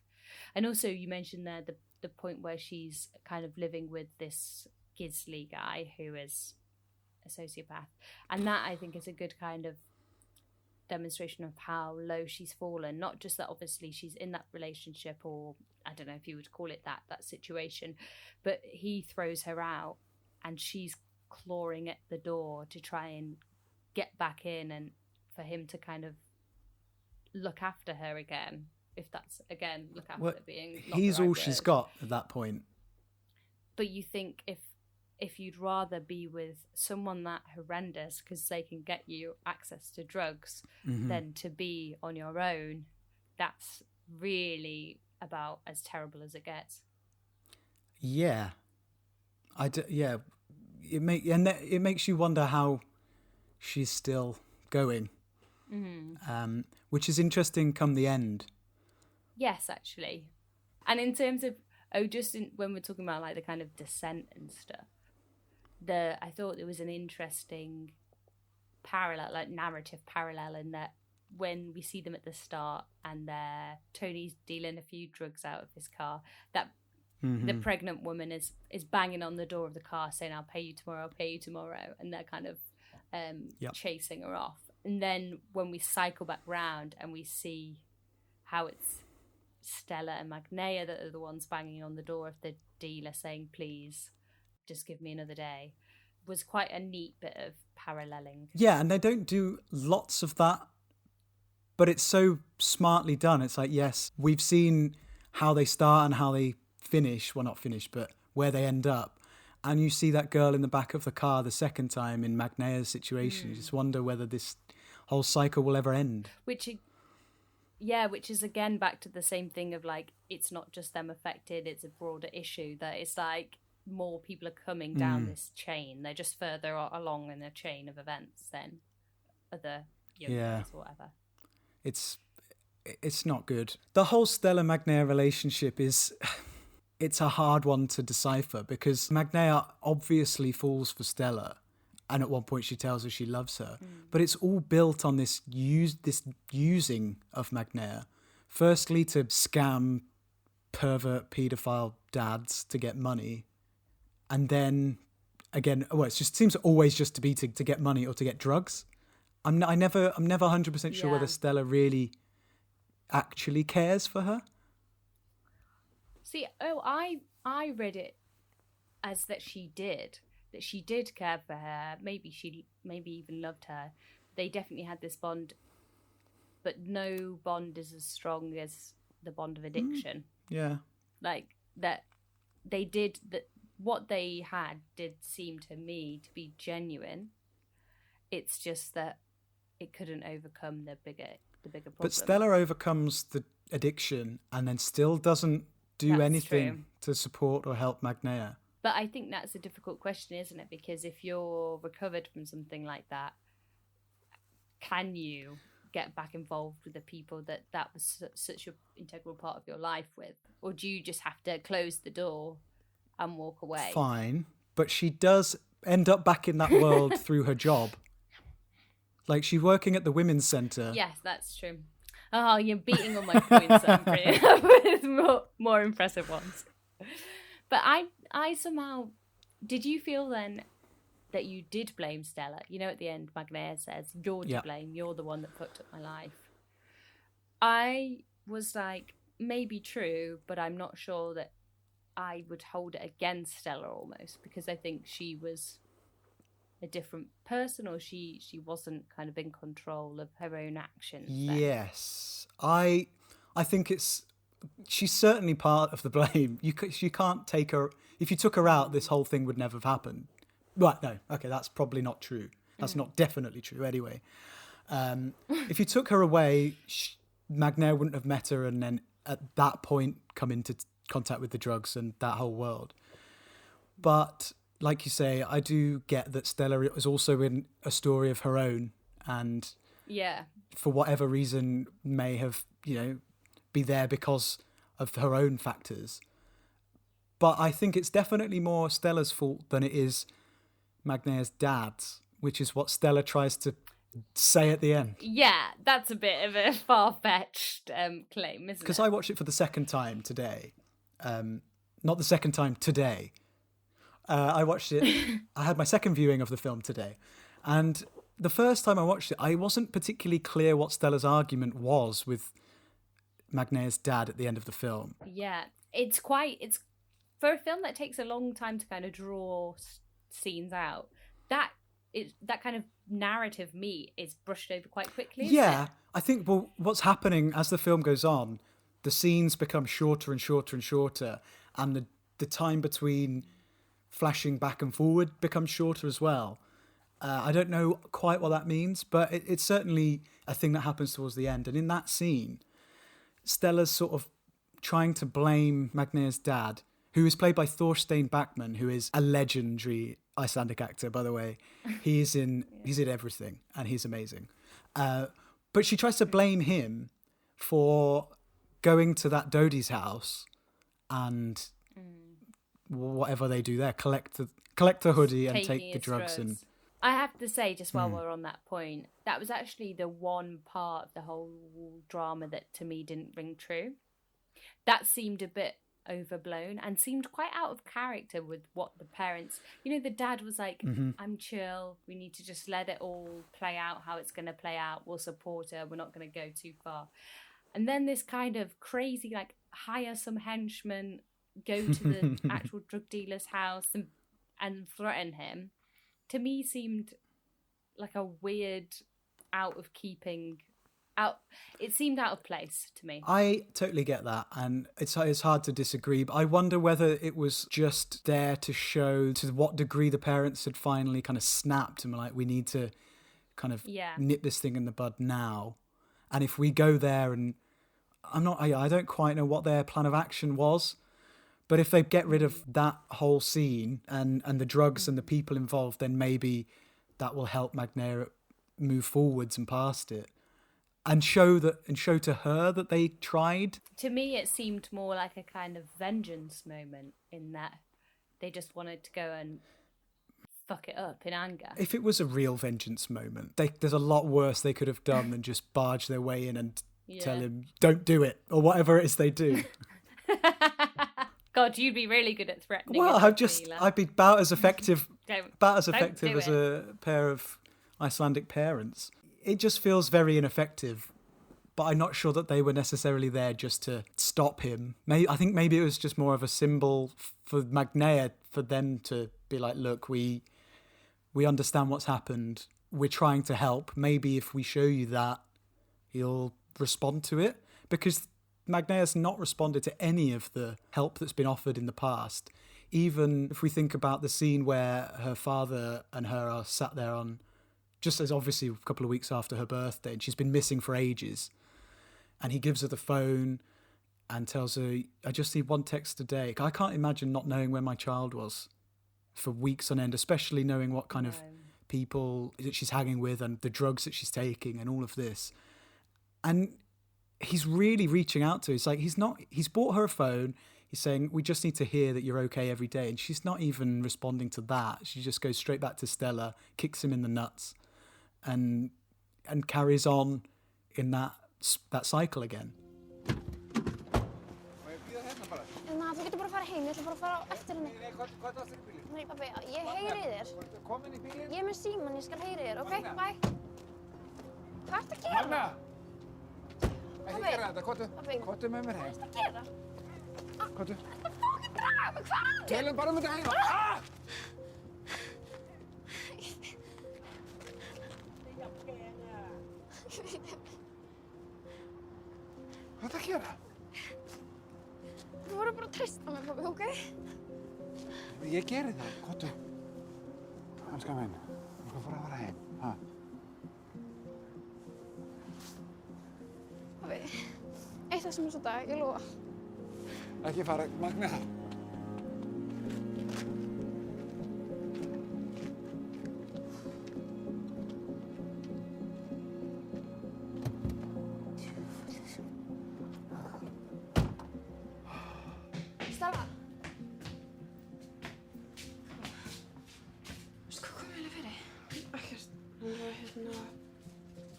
And also you mentioned there the point where she's kind of living with this Gisli guy who is a sociopath. And that, I think, is a good kind of demonstration of how low she's fallen. Not just that obviously she's in that relationship, or I don't know if you would call it that situation, but he throws her out and she's clawing at the door to try and get back in, and for him to kind of look after her again, if that's again look after being not he's the right all word. she's got at that point. But you think if you'd rather be with someone that horrendous because they can get you access to drugs than to be on your own, that's really about as terrible as it gets. Yeah, it makes you wonder how she's still going, which is interesting come the end. Yes, actually. And in terms of when we're talking about like the kind of descent and stuff, I thought there was an interesting parallel, like narrative parallel, in that when we see them at the start and Tony's dealing a few drugs out of his car, that the pregnant woman is banging on the door of the car saying, I'll pay you tomorrow, and they're kind of chasing her off. And then when we cycle back round and we see how it's Stella and Magnea that are the ones banging on the door of the dealer saying, please just give me another day, was quite a neat bit of paralleling. Yeah, and they don't do lots of that, but it's so smartly done. It's like, yes, we've seen how they start and how they finish, well, not finish, but where they end up. And you see that girl in the back of the car the second time in Magnea's situation. You just wonder whether this whole cycle will ever end. Which is again back to the same thing of like, it's not just them affected, it's a broader issue, that it's like more people are coming down this chain. They're just further along in a chain of events than other young girls or whatever. it's not good. The whole Stella-Magnea relationship is... It's a hard one to decipher because Magnea obviously falls for Stella, and at one point she tells her she loves her. But it's all built on this using of Magnea. Firstly, to scam pervert paedophile dads to get money, and then again, it just seems always just to be to get money or to get drugs. I'm never 100% sure whether Stella really actually cares for her. See, I read it as that she did care for her. Maybe even loved her. They definitely had this bond, but no bond is as strong as the bond of addiction. Yeah, like that. They did that. What they had did seem to me to be genuine. It's just that it couldn't overcome the bigger problem. But Stella overcomes the addiction and then still doesn't do anything to support or help Magnea. But I think that's a difficult question, isn't it? Because if you're recovered from something like that, can you get back involved with the people that was such an integral part of your life with? Or do you just have to close the door and walk away? Fine, but she does end up back in that world through her job. Like, she's working at the women's centre. Yes, that's true. Oh, you're beating all my points, Humphrey, with more impressive ones. But I somehow... Did you feel then that you did blame Stella? You know, at the end, Magnea says, you're to blame. You're the one that fucked up my life. I was like, maybe true, but I'm not sure that I would hold it against Stella almost, because I think she was a different person, or she wasn't kind of in control of her own actions then. Yes, I think she's certainly part of the blame. You can't take her. If you took her out, this whole thing would never have happened. Right? No, okay, that's probably not true. That's not definitely true anyway. If you took her away, Magnea wouldn't have met her, and then at that point come into contact with the drugs and that whole world. But like you say, I do get that Stella is also in a story of her own, and for whatever reason may have, be there because of her own factors. But I think it's definitely more Stella's fault than it is Magnea's dad's, which is what Stella tries to say at the end. Yeah, that's a bit of a far-fetched claim, isn't it? Because I watched it for the second time today. Not the second time today. I watched it. I had my second viewing of the film today. And the first time I watched it, I wasn't particularly clear what Stella's argument was with Magnea's dad at the end of the film. Yeah, it's for a film that takes a long time to kind of draw scenes out. That kind of narrative meat is brushed over quite quickly. Yeah, I think what's happening as the film goes on, the scenes become shorter and shorter and shorter, and the time between flashing back and forward becomes shorter as well. I don't know quite what that means, but it's certainly a thing that happens towards the end. And in that scene, Stella's sort of trying to blame Magnea's dad, who is played by Thorstein Backman, who is a legendary Icelandic actor, by the way. He's in everything, and he's amazing. But she tries to blame him for going to that Dodi's house and whatever they do there, collect the hoodie and take the drugs. And I have to say, just while we're on that point, that was actually the one part of the whole drama that to me didn't ring true. That seemed a bit overblown and seemed quite out of character with what the parents, the dad was like, I'm chill, we need to just let it all play out how it's going to play out, we'll support her, we're not going to go too far. And then this kind of crazy, like, hire some henchmen, go to the actual drug dealer's house and threaten him, to me seemed like a weird, it seemed out of place to me. I totally get that, and it's hard to disagree, but I wonder whether it was just there to show to what degree the parents had finally kind of snapped and were like, we need to kind of nip this thing in the bud now. And if we go there, and I don't quite know what their plan of action was, but if they get rid of that whole scene and the drugs and the people involved, then maybe that will help Magnea move forwards and past it. and show to her that they tried. To me, it seemed more like a kind of vengeance moment in that they just wanted to go and fuck it up in anger. If it was a real vengeance moment, there's a lot worse they could have done than just barge their way in and tell him, don't do it, or whatever it is they do. God, you'd be really good at threatening. Well, I'd be about as effective as a pair of Icelandic parents. It just feels very ineffective, but I'm not sure that they were necessarily there just to stop him. I think maybe it was just more of a symbol for Magnea, for them to be like, look, we understand what's happened. We're trying to help. Maybe if we show you that, you'll respond to it. Because Magnea's not responded to any of the help that's been offered in the past. Even if we think about the scene where her father and her are sat there on, just as obviously a couple of weeks after her birthday, and she's been missing for ages. And he gives her the phone and tells her, I just need one text a day. I can't imagine not knowing where my child was for weeks on end, especially knowing what kind of people that she's hanging with and the drugs that she's taking and all of this. And he's really reaching out to her. It's like he's bought her a phone. He's saying, we just need to hear that you're okay every day. And she's not even responding to that. She just goes straight back to Stella, kicks him in the nuts, and carries on in that cycle again. Þú getur bara að fara heim, ég ætla bara að fara á eftir henni. Nei, pabbi, ég heyri þér. Ég er með símann, ég skal heyri þér, ok? Bye. Hvað ertu að gera? Magna! Ekki gera þetta, kottu með mér heim. Hvað ertu að gera? Kottu. Þetta fókið draga mig, hvað er þetta? Tölum bara þetta heim. Hvað ertu að gera? Þú voru bara að treysta mig, pabbi, ok? Ég geri það, kottu. Hanskan minn, þú skal fara að fara heim, ha? Pabbi, eitt þessum þessu dag, ég lofa. Ekki fara, Magna. Stella. Veistu hvað kom eiginlega fyrir? Ekkert. Hún var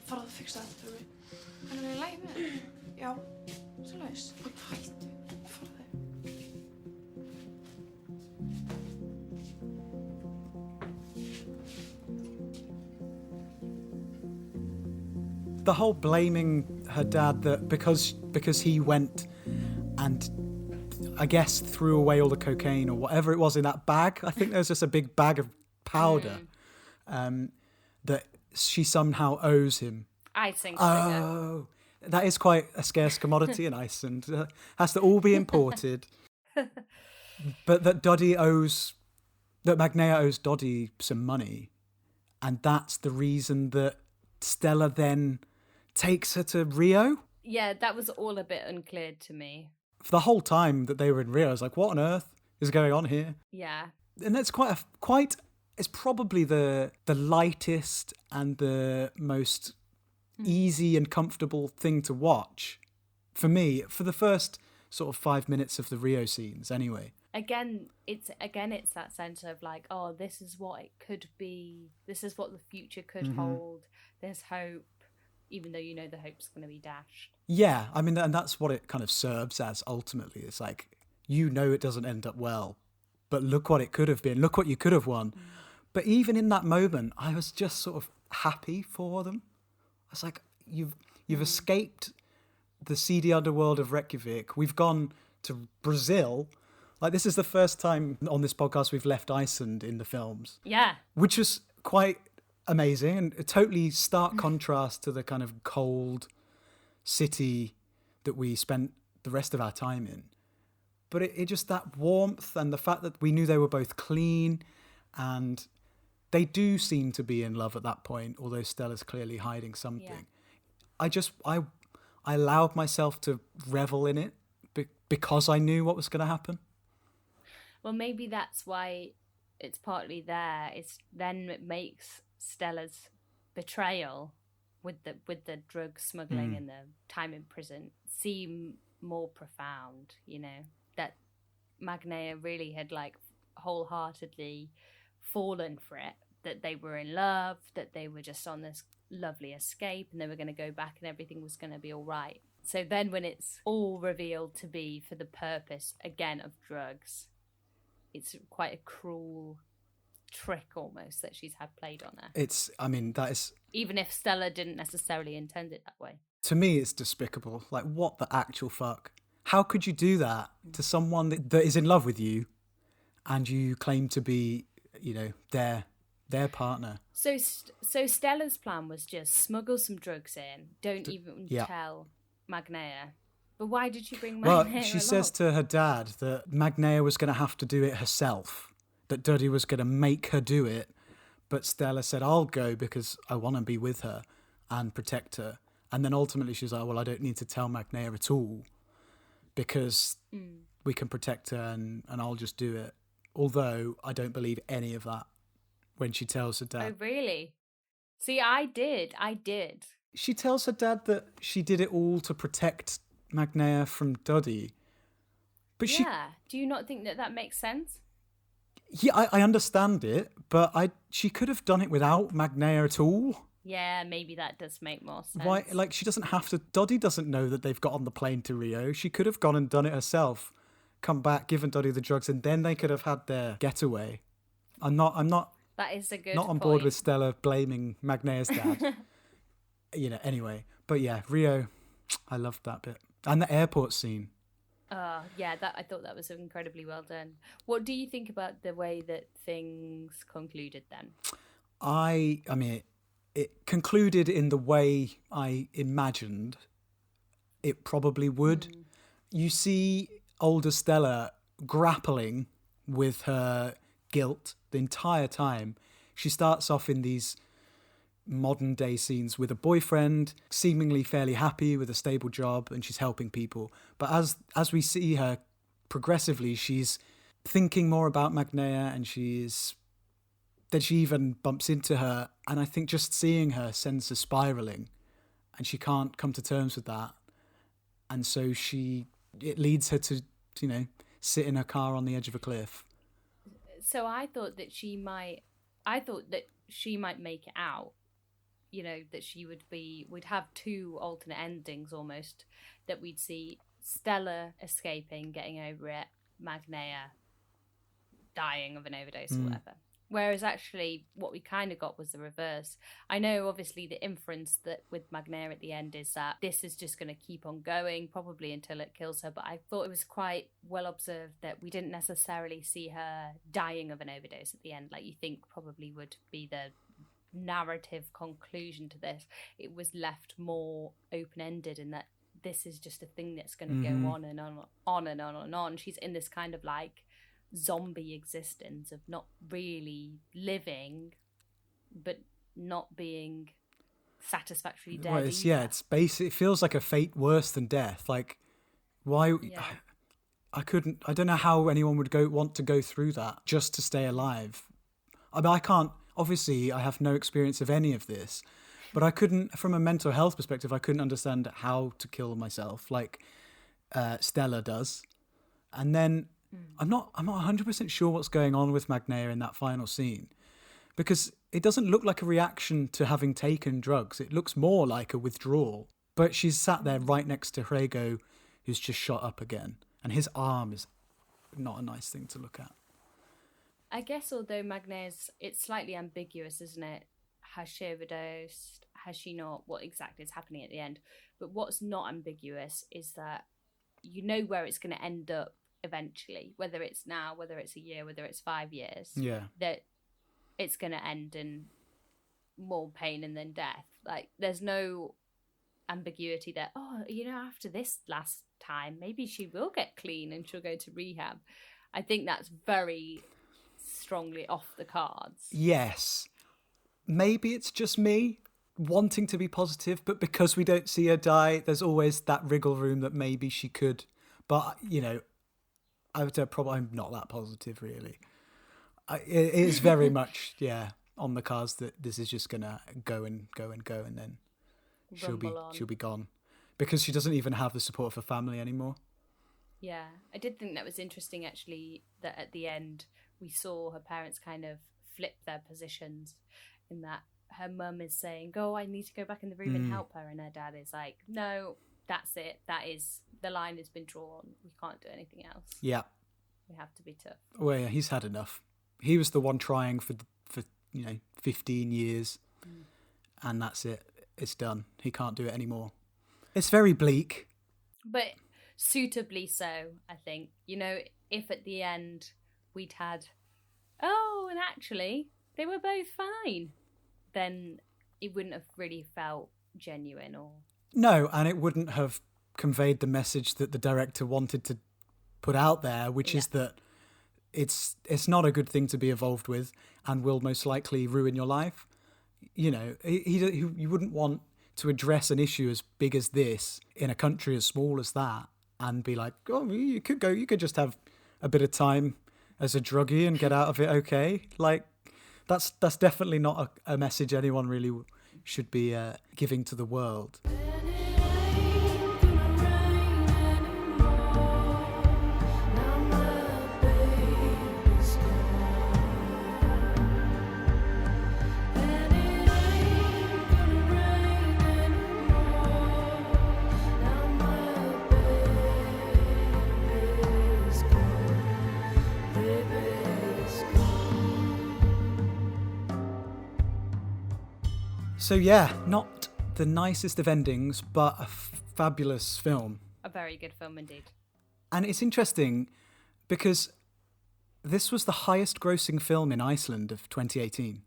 farað að fixa þetta fyrir mig. En hún í lagi með það? Já, svoleiðis. Hættu, farðu. The whole blaming her dad that because he went and I guess threw away all the cocaine or whatever it was in that bag. I think there was just a big bag of powder that she somehow owes him. Icing. Oh, that is quite a scarce commodity in Iceland. Has to all be imported. But that Magnea owes Doddy some money. And that's the reason that Stella then takes her to Rio. Yeah, that was all a bit unclear to me. For the whole time that they were in Rio, I was like, what on earth is going on here? Yeah. And that's it's probably the lightest and the most easy and comfortable thing to watch. For me, for the first sort of 5 minutes of the Rio scenes anyway. Again, it's that sense of like, oh, this is what it could be. This is what the future could hold. There's hope, even though you know the hope's going to be dashed. Yeah, I mean, and that's what it kind of serves as ultimately. It's like, you know it doesn't end up well, but look what it could have been. Look what you could have won. But even in that moment, I was just sort of happy for them. I was like, you've escaped the seedy underworld of Reykjavík. We've gone to Brazil. Like, this is the first time on this podcast we've left Iceland in the films. Yeah. Which was quite amazing and a totally stark contrast to the kind of cold city that we spent the rest of our time in. But it just, that warmth and the fact that we knew they were both clean, and they do seem to be in love at that point, although Stella's clearly hiding something. Yeah. I allowed myself to revel in it because I knew what was going to happen. Well, maybe that's why it's partly there. Then it makes Stella's betrayal with the drug smuggling and the time in prison seem more profound, you know, that Magnea really had like wholeheartedly fallen for it, that they were in love, that they were just on this lovely escape and they were going to go back and everything was going to be all right. So then when it's all revealed to be for the purpose, again, of drugs, it's quite a cruel trick almost that she's had played on her. That is... Even if Stella didn't necessarily intend it that way. To me, it's despicable. Like, what the actual fuck? How could you do that to someone that is in love with you and you claim to be, you know, their partner? So Stella's plan was just smuggle some drugs in, don't even tell Magnea. But why did she bring Magnea Well, she along? says to her dad that Magnea was going to have to do it herself, that Duddy was going to make her do it, but Stella said, I'll go because I want to be with her and protect her. And then ultimately she's like, well, I don't need to tell Magnea at all because we can protect her and I'll just do it. Although I don't believe any of that when she tells her dad. Oh, really? See, I did. She tells her dad that she did it all to protect Magnea from Duddy. But do you not think that makes sense? Yeah, I understand it, but she could have done it without Magnea at all. Yeah, maybe that does make more sense. Why? Like, she doesn't have to... Doddy doesn't know that they've got on the plane to Rio. She could have gone and done it herself, come back, given Doddy the drugs, and then they could have had their getaway. I'm not... That is a good not on board with Stella blaming Magnea's dad. You know, anyway. But yeah, Rio, I loved that bit. And the airport scene. Yeah, I thought that was incredibly well done. What do you think about the way that things concluded then? I mean, it concluded in the way I imagined it probably would. You see older Stella grappling with her guilt the entire time. She starts off in these modern day scenes with a boyfriend, seemingly fairly happy with a stable job, and she's helping people. But as we see her progressively, she's thinking more about Magnea, and then she even bumps into her, and I think just seeing her sends her spiraling, and she can't come to terms with that. And so it leads her to, you know, sit in her car on the edge of a cliff. So I thought that she might make it out. You know, that we'd have two alternate endings almost, that we'd see Stella escaping, getting over it, Magnea dying of an overdose or whatever. Whereas actually what we kind of got was the reverse. I know obviously the inference that with Magnea at the end is that this is just going to keep on going, probably until it kills her, but I thought it was quite well observed that we didn't necessarily see her dying of an overdose at the end, like you think probably would be the narrative conclusion to this. It was left more open-ended in that this is just a thing that's going to go on and on and on and on. She's in this kind of like zombie existence of not really living but not being satisfactorily dead. Well, it's basic. It feels like a fate worse than death. Like, why? Yeah. I don't know how anyone would want to go through that just to stay alive. I mean, I can't. Obviously, I have no experience of any of this, but I couldn't, from a mental health perspective, I couldn't understand how to kill myself like Stella does. And then I'm not 100% sure what's going on with Magnea in that final scene, because it doesn't look like a reaction to having taken drugs. It looks more like a withdrawal. But she's sat there right next to Hrego, who's just shot up again, and his arm is not a nice thing to look at. I guess although Magnea's, it's slightly ambiguous, isn't it? Has she overdosed? Has she not? What exactly is happening at the end? But what's not ambiguous is that you know where it's going to end up eventually, whether it's now, whether it's a year, whether it's 5 years. Yeah. That it's going to end in more pain and then death. Like, there's no ambiguity that, oh, you know, after this last time, maybe she will get clean and she'll go to rehab. I think that's very strongly off the cards. Yes. Maybe it's just me wanting to be positive, but because we don't see her die, there's always that wriggle room that maybe she could. But, you know, I'm not that positive, really. It is very much, on the cards that this is just going to go and go and go and then she'll rumble on. be gone, because she doesn't even have the support of her family anymore. Yeah, I did think that was interesting, actually, that at the end we saw her parents kind of flip their positions, in that her mum is saying, "Oh, I need to go back in the room and help her," and her dad is like, "No, that's it. That is, the line has been drawn. We can't do anything else. Yeah. We have to be tough." Well, yeah, he's had enough. He was the one trying for 15 years, and that's it. It's done. He can't do it anymore. It's very bleak. But suitably so, I think. If at the end we'd had, "Oh, and actually they were both fine," then it wouldn't have really felt genuine. Or No, and it wouldn't have conveyed the message that the director wanted to put out there, which is that it's not a good thing to be involved with and will most likely ruin your life. You wouldn't want to address an issue as big as this in a country as small as that and be like, "Oh, you could just have a bit of time as a druggie and get out of it okay." Like, that's definitely not a message anyone really should be giving to the world. So yeah, not the nicest of endings, but a fabulous film. a very good film indeed. And it's interesting because this was the highest grossing film in Iceland of 2018.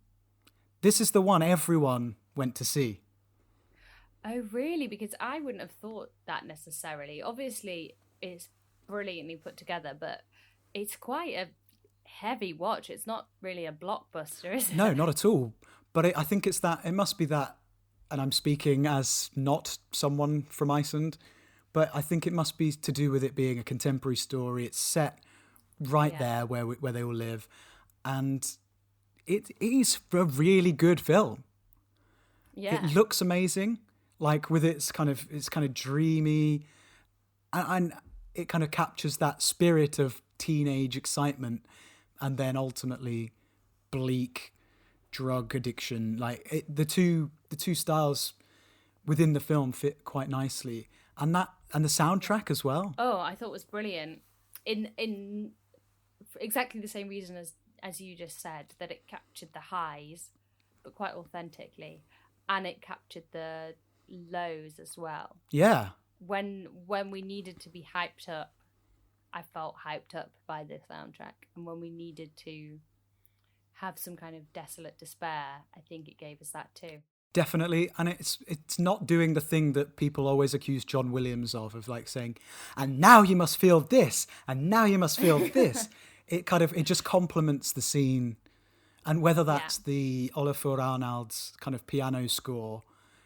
This is the one everyone went to see. Oh, really? Because I wouldn't have thought that necessarily. Obviously, it's brilliantly put together, but it's quite a heavy watch. It's not really a blockbuster, is it? No, not at all. But I think it must be that, and I'm speaking as not someone from Iceland, but I think it must be to do with it being a contemporary story. It's set right there where they all live. And it is a really good film. Yeah. It looks amazing, like with it's kind of dreamy, and it kind of captures that spirit of teenage excitement, and then ultimately bleak drug addiction. Like the two styles within the film fit quite nicely, and the soundtrack as well. Oh, I thought it was brilliant. In for exactly the same reason as you just said, that it captured the highs, but quite authentically, and it captured the lows as well. Yeah. When we needed to be hyped up, I felt hyped up by the soundtrack, and when we needed to have some kind of desolate despair, I think it gave us that too. Definitely, and it's not doing the thing that people always accuse John Williams of like saying, "And now you must feel this, and now you must feel this." It just complements the scene, and whether that's the Ólafur Arnalds kind of piano score,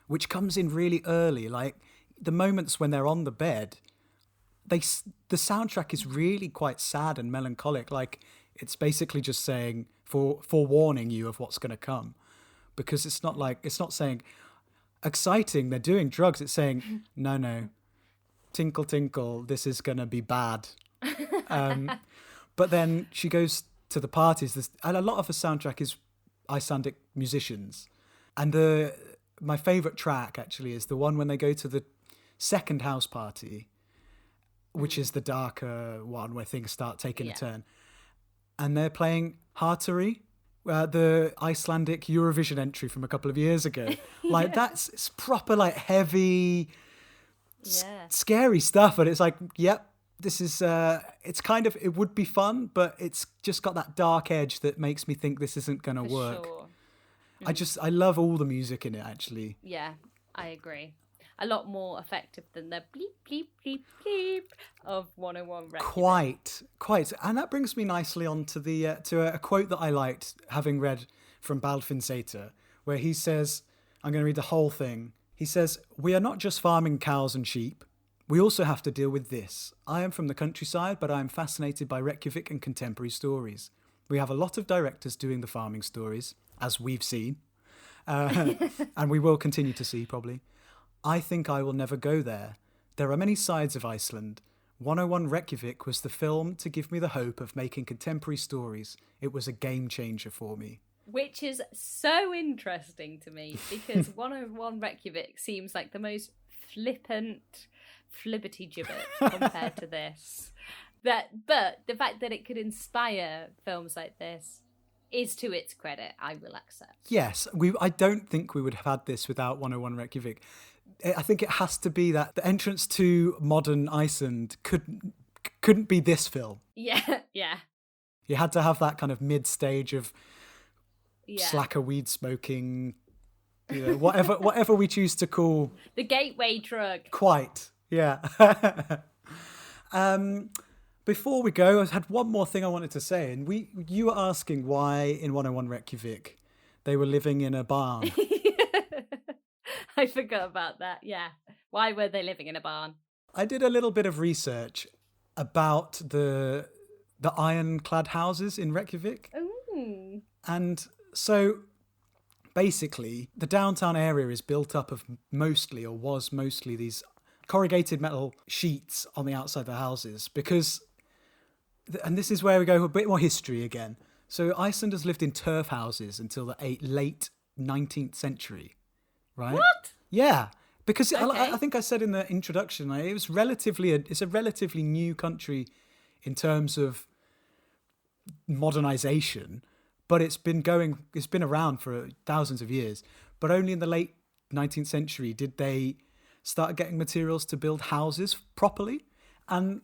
which comes in really early, like the moments when they're on the bed, the soundtrack is really quite sad and melancholic. Like it's basically just saying forewarning you of what's going to come. Because it's not saying exciting, they're doing drugs. It's saying, no, tinkle, tinkle, this is going to be bad. But then she goes to the parties, and a lot of the soundtrack is Icelandic musicians. And my favourite track, actually, is the one when they go to the second house party, which is the darker one where things start taking a turn. And they're playing Hatari, the Icelandic Eurovision entry from a couple of years ago. Like it's proper like heavy, scary stuff. And it's like, yep, this is, it would be fun, but it's just got that dark edge that makes me think this isn't going to work. Sure. I love all the music in it, actually. Yeah, I agree. A lot more effective than the bleep, bleep, bleep, bleep of 101 Reykjavík. Quite. And that brings me nicely on to a quote that I liked, having read from Baldvin, where he says, I'm going to read the whole thing. He says, "We are not just farming cows and sheep. We also have to deal with this. I am from the countryside, but I am fascinated by Reykjavík and contemporary stories. We have a lot of directors doing the farming stories, as we've seen, and we will continue to see probably. I think I will never go there. There are many sides of Iceland. 101 Reykjavík was the film to give me the hope of making contemporary stories. It was a game changer for me. Which is so interesting to me, because 101 Reykjavík seems like the most flippant flibbity-gibbet compared to this. But the fact that it could inspire films like this is to its credit, I will accept. Yes, I don't think we would have had this without 101 Reykjavík. I think it has to be that the entrance to modern Iceland couldn't be this film. Yeah, yeah. You had to have that kind of mid-stage of slacker weed smoking, whatever we choose to call... The gateway drug. Quite, yeah. Before we go, I had one more thing I wanted to say. And you were asking why in 101 Reykjavík they were living in a barn. I forgot about that, yeah. Why were they living in a barn? I did a little bit of research about the ironclad houses in Reykjavik. Ooh. And so basically the downtown area is built up of was mostly these corrugated metal sheets on the outside of the houses because, and this is where we go a bit more history again. So Icelanders lived in turf houses until the late 19th century, right? What? Yeah. Because Okay. I think I said in the introduction, it's a relatively new country in terms of modernization, but it's been around for thousands of years. But only in the late 19th century did they start getting materials to build houses properly. And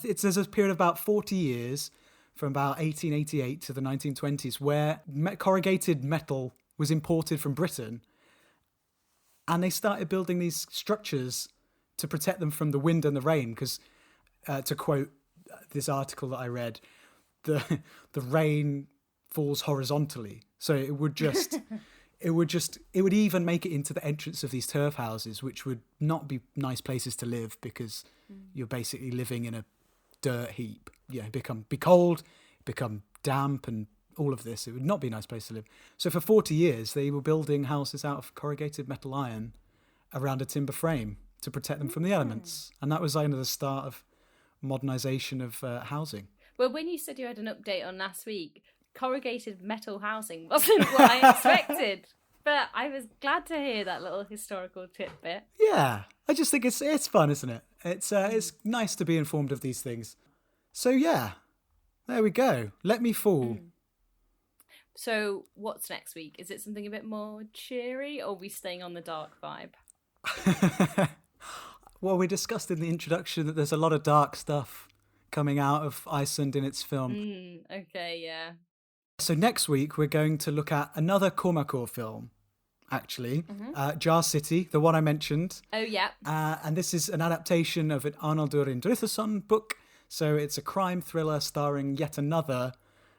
there's a period of about 40 years from about 1888 to the 1920s where corrugated metal was imported from Britain. And they started building these structures to protect them from the wind and the rain. Because, to quote this article that I read, the rain falls horizontally, so it would even make it into the entrance of these turf houses, which would not be nice places to live because you're basically living in a dirt heap. Yeah, be cold, become damp, and all of this. It would not be a nice place to live. So for 40 years, they were building houses out of corrugated metal iron around a timber frame to protect them from the elements. And that was the start of modernisation of housing. Well, when you said you had an update on last week, corrugated metal housing wasn't what I expected. But I was glad to hear that little historical tidbit. Yeah, I just think it's fun, isn't it? It's nice to be informed of these things. So yeah, there we go. Let me fall. So what's next week? Is it something a bit more cheery, or are we staying on the dark vibe? Well, we discussed in the introduction that there's a lot of dark stuff coming out of Iceland in its film. Okay, yeah. So next week we're going to look at another Cormacour film, actually, Jar City, the one I mentioned. Oh, yeah. And this is an adaptation of an Arnaldur Indriðason book. So it's a crime thriller starring yet another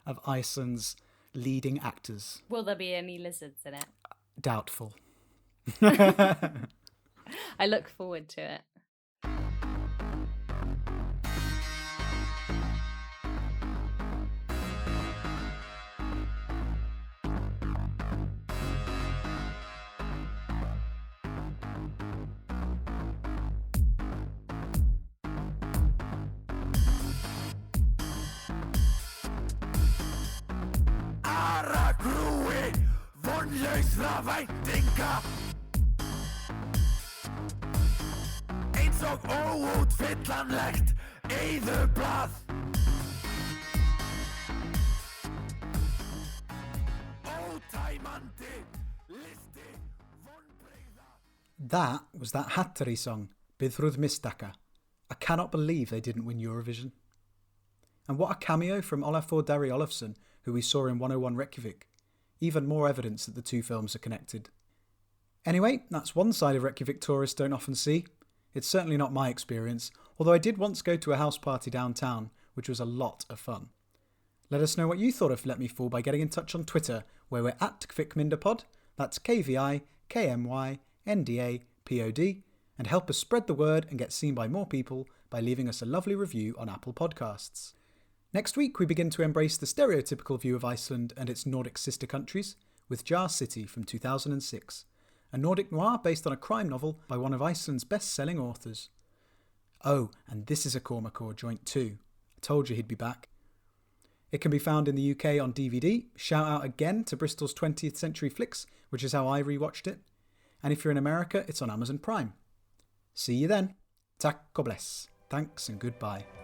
of Iceland's leading actors. Will there be any lizards in it? Doubtful. I look forward to it. Aragrúi, vonlausra væntinga eins og óútfyllanlegt eyðublað ótæmandi listi vonbrigða. That was that Hatari song, Bidhrúð Mistaka. I cannot believe they didn't win Eurovision. And what a cameo from Ólafur Arnalds, who we saw in 101 Reykjavík. Even more evidence that the two films are connected. Anyway, that's one side of Reykjavík tourists don't often see. It's certainly not my experience, although I did once go to a house party downtown, which was a lot of fun. Let us know what you thought of Let Me Fall by getting in touch on Twitter, where we're at KvikmyndaPod, that's KVIKMYNDAPOD, and help us spread the word and get seen by more people by leaving us a lovely review on Apple Podcasts. Next week, we begin to embrace the stereotypical view of Iceland and its Nordic sister countries with Jar City from 2006, a Nordic noir based on a crime novel by one of Iceland's best-selling authors. Oh, and this is a Cormac joint too. I told you he'd be back. It can be found in the UK on DVD. Shout out again to Bristol's 20th Century Flicks, which is how I rewatched it. And if you're in America, it's on Amazon Prime. See you then. Tack och bless. Thanks and goodbye.